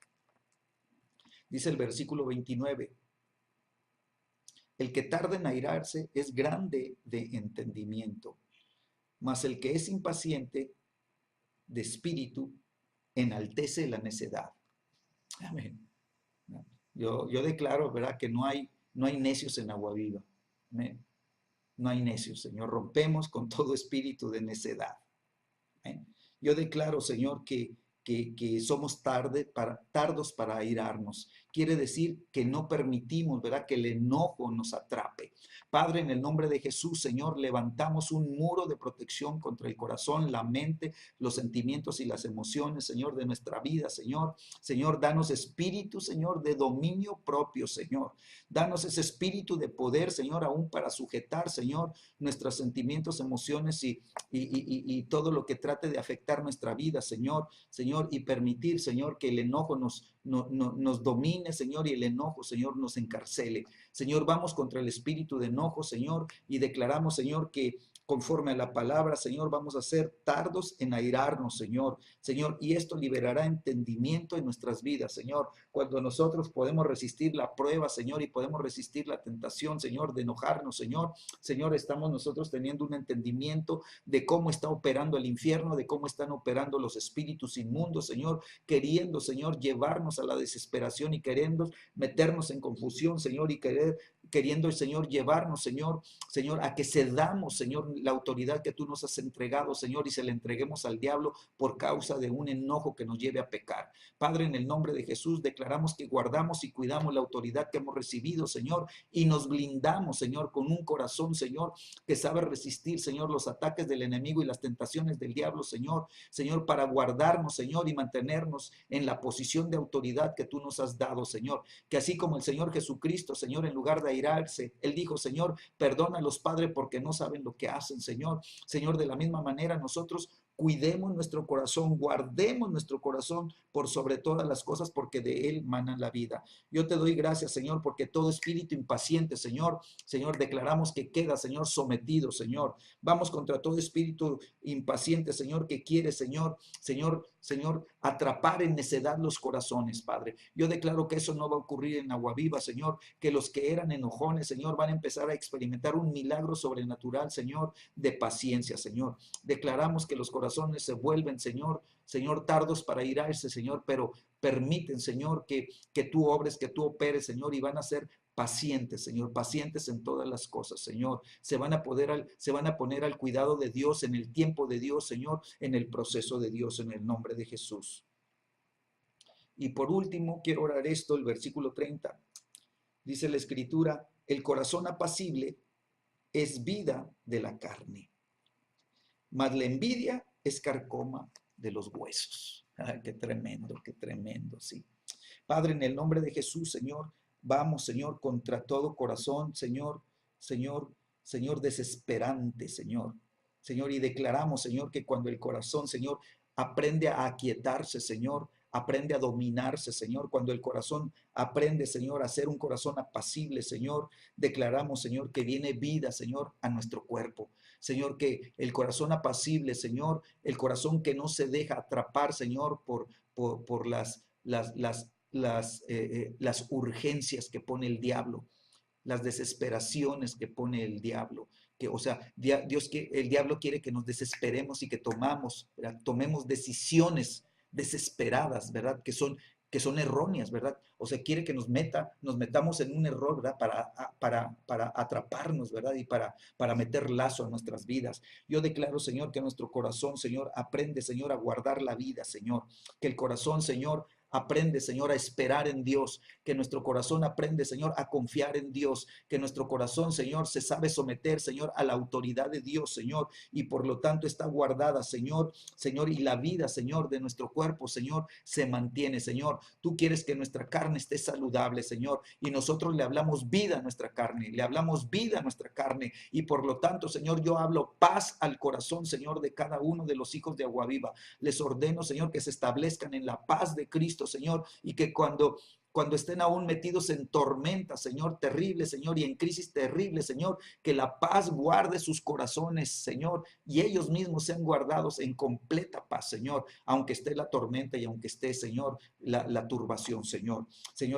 Dice el versículo 29, el que tarda en airarse es grande de entendimiento, mas el que es impaciente de espíritu enaltece la necedad. Amén. Yo declaro, ¿verdad?, que no hay necios en Agua Viva. Amén. No hay necios, Señor. Rompemos con todo espíritu de necedad. Amén. Yo declaro, Señor, que que somos tardos para airarnos. Quiere decir que no permitimos, ¿verdad?, que el enojo nos atrape. Padre, en el nombre de Jesús, Señor, levantamos un muro de protección contra el corazón, la mente, los sentimientos y las emociones, Señor, de nuestra vida, Señor. Señor, danos espíritu, Señor, de dominio propio, Señor. Danos ese espíritu de poder, Señor, aún para sujetar, Señor, nuestros sentimientos, emociones y todo lo que trate de afectar nuestra vida, Señor. Señor, y permitir, Señor, que el enojo nos domine, Señor, y el enojo, Señor, nos encarcele. Señor, vamos contra el espíritu de enojo, Señor, y declaramos, Señor, que conforme a la palabra, Señor, vamos a ser tardos en airarnos, Señor. Señor, y esto liberará entendimiento en nuestras vidas, Señor. Cuando nosotros podemos resistir la prueba, Señor, y podemos resistir la tentación, Señor, de enojarnos, Señor. Señor, estamos nosotros teniendo un entendimiento de cómo está operando el infierno, de cómo están operando los espíritus inmundos, Señor, queriendo, Señor, llevarnos a la desesperación y queriendo meternos en confusión, Señor, y queriendo el Señor llevarnos, Señor, a que cedamos, Señor, la autoridad que tú nos has entregado, Señor, y se la entreguemos al diablo por causa de un enojo que nos lleve a pecar. Padre, en el nombre de Jesús, declaramos que guardamos y cuidamos la autoridad que hemos recibido, Señor, y nos blindamos, Señor, con un corazón, Señor, que sabe resistir, Señor, los ataques del enemigo y las tentaciones del diablo, Señor, para guardarnos, Señor, y mantenernos en la posición de autoridad que tú nos has dado, Señor. Que así como el Señor Jesucristo, Señor, en lugar de airarse, Él dijo, Señor, perdona a los padres porque no saben lo que hacen, Señor. Señor, de la misma manera nosotros cuidemos nuestro corazón, guardemos nuestro corazón por sobre todas las cosas, porque de él mana la vida. Yo te doy gracias, Señor, porque todo espíritu impaciente, Señor, declaramos que queda, Señor, sometido, Señor. Vamos contra todo espíritu impaciente, Señor, que quiere, Señor, atrapar en necedad los corazones, Padre. Yo declaro que eso no va a ocurrir en Agua Viva, Señor, que los que eran enojones, Señor, van a empezar a experimentar un milagro sobrenatural, Señor, de paciencia, Señor. Declaramos que los corazones se vuelven, Señor, tardos para irarse, Señor, pero permiten, Señor, que tú obres, que tú operes, Señor, y van a ser pacientes, Señor, pacientes en todas las cosas, Señor. Se van a poner al cuidado de Dios, en el tiempo de Dios, Señor, en el proceso de Dios, en el nombre de Jesús. Y por último, quiero orar esto, el versículo 30. Dice la Escritura, el corazón apacible es vida de la carne, mas la envidia es carcoma de los huesos. Ay, qué tremendo, sí. Padre, en el nombre de Jesús, Señor, vamos, Señor, contra todo corazón, Señor, desesperante, Señor, y declaramos, Señor, que cuando el corazón, Señor, aprende a aquietarse, Señor, aprende a dominarse, Señor, cuando el corazón aprende, Señor, a ser un corazón apacible, Señor, declaramos, Señor, que viene vida, Señor, a nuestro cuerpo. Señor, que el corazón apacible, Señor, el corazón que no se deja atrapar, Señor, por las urgencias que pone el diablo, las desesperaciones que pone el diablo. El diablo quiere que nos desesperemos y que tomemos decisiones desesperadas, ¿verdad? Que son erróneas, ¿verdad? O sea, quiere que nos metamos en un error, ¿verdad? Para atraparnos, ¿verdad? Y para meter lazo a nuestras vidas. Yo declaro, Señor, que nuestro corazón, Señor, aprende, Señor, a guardar la vida, Señor. Que el corazón, Señor, aprende, Señor, a esperar en Dios, que nuestro corazón aprende, Señor, a confiar en Dios, que nuestro corazón, Señor, se sabe someter, Señor, a la autoridad de Dios, Señor, y por lo tanto está guardada, Señor, y la vida, Señor, de nuestro cuerpo, Señor, se mantiene, Señor. Tú quieres que nuestra carne esté saludable, Señor, y nosotros le hablamos vida a nuestra carne, y por lo tanto, Señor, yo hablo paz al corazón, Señor, de cada uno de los hijos de Agua Viva. Les ordeno, Señor, que se establezcan en la paz de Cristo, Señor, y que cuando estén aún metidos en tormenta, Señor, terrible, Señor, y en crisis terrible, Señor, que la paz guarde sus corazones, Señor, y ellos mismos sean guardados en completa paz, Señor, aunque esté la tormenta y aunque esté, Señor, la turbación, Señor,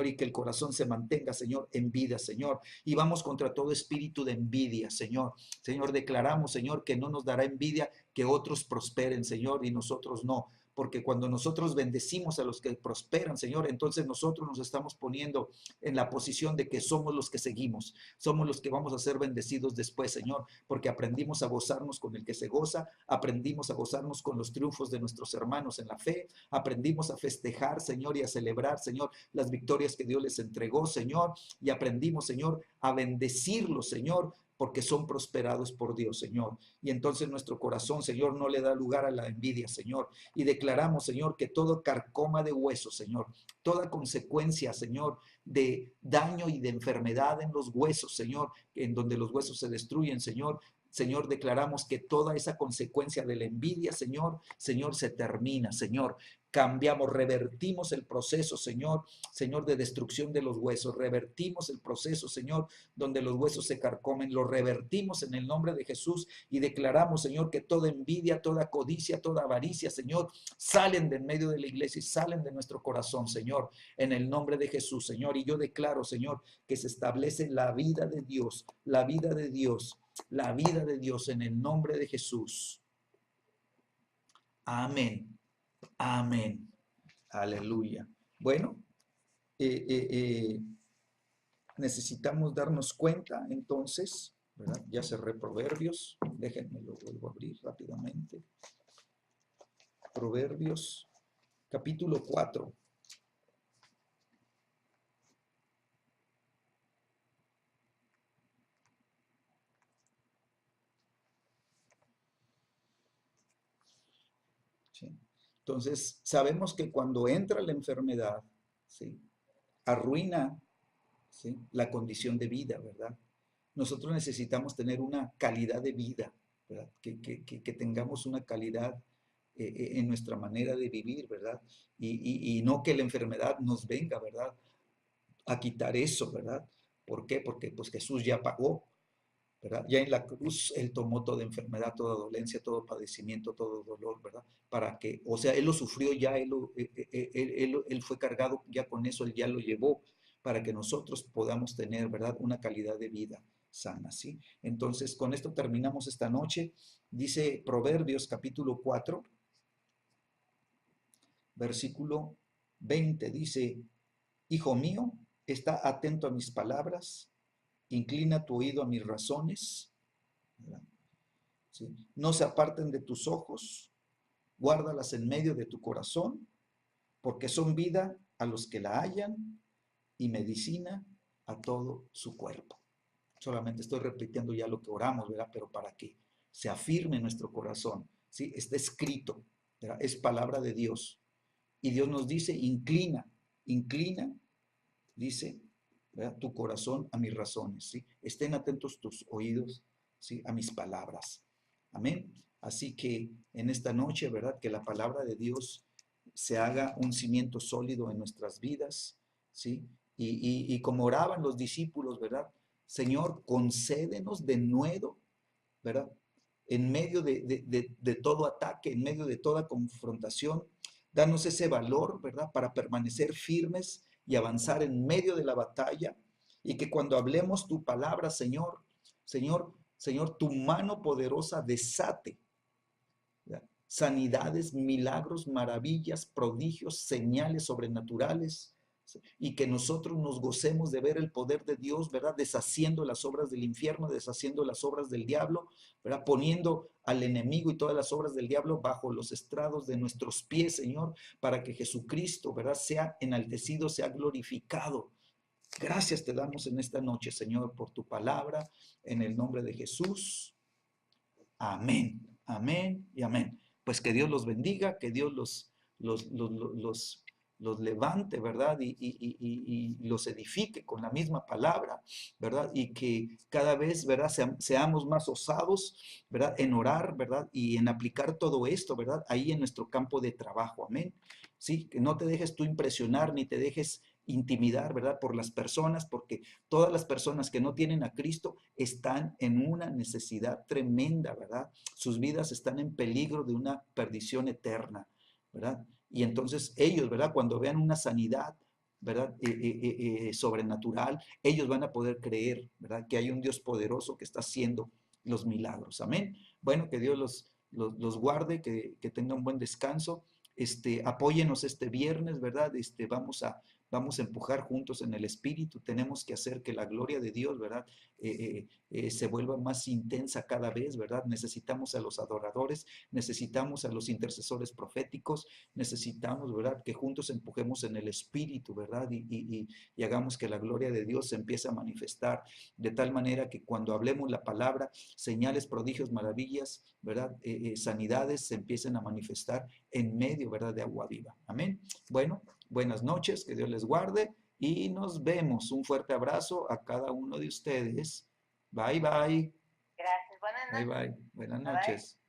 y que el corazón se mantenga, Señor, en vida, Señor, y vamos contra todo espíritu de envidia, Señor, declaramos, Señor, que no nos dará envidia que otros prosperen, Señor, y nosotros no. porque cuando nosotros bendecimos a los que prosperan, Señor, entonces nosotros nos estamos poniendo en la posición de que somos los que seguimos, somos los que vamos a ser bendecidos después, Señor, porque aprendimos a gozarnos con el que se goza, aprendimos a gozarnos con los triunfos de nuestros hermanos en la fe, aprendimos a festejar, Señor, y a celebrar, Señor, las victorias que Dios les entregó, Señor, y aprendimos, Señor, a bendecirlos, Señor, porque son prosperados por Dios, Señor. Y entonces nuestro corazón, Señor, no le da lugar a la envidia, Señor. Y declaramos, Señor, que todo carcoma de huesos, Señor, toda consecuencia, Señor, de daño y de enfermedad en los huesos, Señor, en donde los huesos se destruyen, Señor. Señor, declaramos que toda esa consecuencia de la envidia, Señor, Señor, se termina, Señor. Cambiamos, revertimos el proceso, Señor, Señor, de destrucción de los huesos. Revertimos el proceso, Señor, donde los huesos se carcomen. Lo revertimos en el nombre de Jesús y declaramos, Señor, que toda envidia, toda codicia, toda avaricia, Señor, salen de en medio de la iglesia y salen de nuestro corazón, Señor, en el nombre de Jesús, Señor. Y yo declaro, Señor, que se establece la vida de Dios, la vida de Dios, la vida de Dios en el nombre de Jesús. Amén. Amén. Aleluya. Bueno, eh, eh, eh, necesitamos darnos cuenta, entonces, ¿verdad? Ya cerré Proverbios. Déjenme lo vuelvo a abrir rápidamente. Proverbios, capítulo 4. ¿Sí? Entonces, sabemos que cuando entra la enfermedad, ¿sí?, arruina, ¿sí?, la condición de vida, ¿verdad? Nosotros necesitamos tener una calidad de vida, ¿verdad? Que tengamos una calidad en nuestra manera de vivir, ¿verdad? Y no que la enfermedad nos venga, ¿verdad?, a quitar eso, ¿verdad? ¿Por qué? Porque pues Jesús ya pagó, ¿verdad? Ya en la cruz Él tomó toda enfermedad, toda dolencia, todo padecimiento, todo dolor, ¿verdad? Para que, o sea, Él lo sufrió ya, él fue cargado ya con eso, Él ya lo llevó, para que nosotros podamos tener, ¿verdad?, una calidad de vida sana, ¿sí? Entonces, con esto terminamos esta noche. Dice Proverbios capítulo 4, versículo 20, dice: Hijo mío, está atento a mis palabras, inclina tu oído a mis razones, ¿verdad? ¿Sí? No se aparten de tus ojos, guárdalas en medio de tu corazón, porque son vida a los que la hallan y medicina a todo su cuerpo. Solamente estoy repitiendo ya lo que oramos, ¿verdad? Pero para que se afirme en nuestro corazón, ¿sí? Está escrito, ¿verdad? Es palabra de Dios. Y Dios nos dice: inclina, inclina, dice, ¿verdad?, tu corazón a mis razones, ¿sí? Estén atentos tus oídos, ¿sí?, a mis palabras. Amén. Así que en esta noche, ¿verdad?, que la palabra de Dios se haga un cimiento sólido en nuestras vidas, ¿sí? Y como oraban los discípulos, ¿verdad? Señor, concédenos de nuevo, ¿verdad?, en medio de todo ataque, en medio de toda confrontación, danos ese valor, ¿verdad?, para permanecer firmes y avanzar en medio de la batalla, y que cuando hablemos tu palabra, Señor, Señor, Señor, tu mano poderosa desate, ¿verdad?, sanidades, milagros, maravillas, prodigios, señales sobrenaturales, y que nosotros nos gocemos de ver el poder de Dios, ¿verdad?, deshaciendo las obras del infierno, deshaciendo las obras del diablo, ¿verdad?, poniendo al enemigo y todas las obras del diablo bajo los estrados de nuestros pies, Señor, para que Jesucristo, ¿verdad?, sea enaltecido, sea glorificado. Gracias te damos en esta noche, Señor, por tu palabra, en el nombre de Jesús. Amén, amén y amén. Pues que Dios los bendiga, que Dios los levante, ¿verdad? Y los edifique con la misma palabra, ¿verdad? Y que cada vez, ¿verdad?, seamos más osados, ¿verdad?, en orar, ¿verdad?, y en aplicar todo esto, ¿verdad?, ahí en nuestro campo de trabajo. Amén. Sí, que no te dejes tú impresionar ni te dejes intimidar, ¿verdad?, por las personas, porque todas las personas que no tienen a Cristo están en una necesidad tremenda, ¿verdad? Sus vidas están en peligro de una perdición eterna, ¿verdad? Y entonces ellos, ¿verdad?, cuando vean una sanidad, ¿verdad?, sobrenatural, ellos van a poder creer, ¿verdad?, que hay un Dios poderoso que está haciendo los milagros. Amén. Bueno, que Dios los guarde, que tengan buen descanso Apóyenos este viernes, ¿verdad? Vamos a empujar juntos en el Espíritu. Tenemos que hacer que la gloria de Dios, ¿verdad? Se vuelva más intensa cada vez, ¿verdad? Necesitamos a los adoradores, necesitamos a los intercesores proféticos, necesitamos, ¿verdad? Que juntos empujemos en el Espíritu, ¿verdad? Y hagamos que la gloria de Dios se empiece a manifestar de tal manera que cuando hablemos la palabra, señales, prodigios, maravillas, ¿verdad? Sanidades se empiecen a manifestar en medio, ¿verdad? De agua viva. Amén. Bueno, buenas noches, que Dios les guarde y nos vemos. Un fuerte abrazo a cada uno de ustedes. Bye, bye. Gracias, buenas Bye, noches. bye. Buenas Bye bye. noches.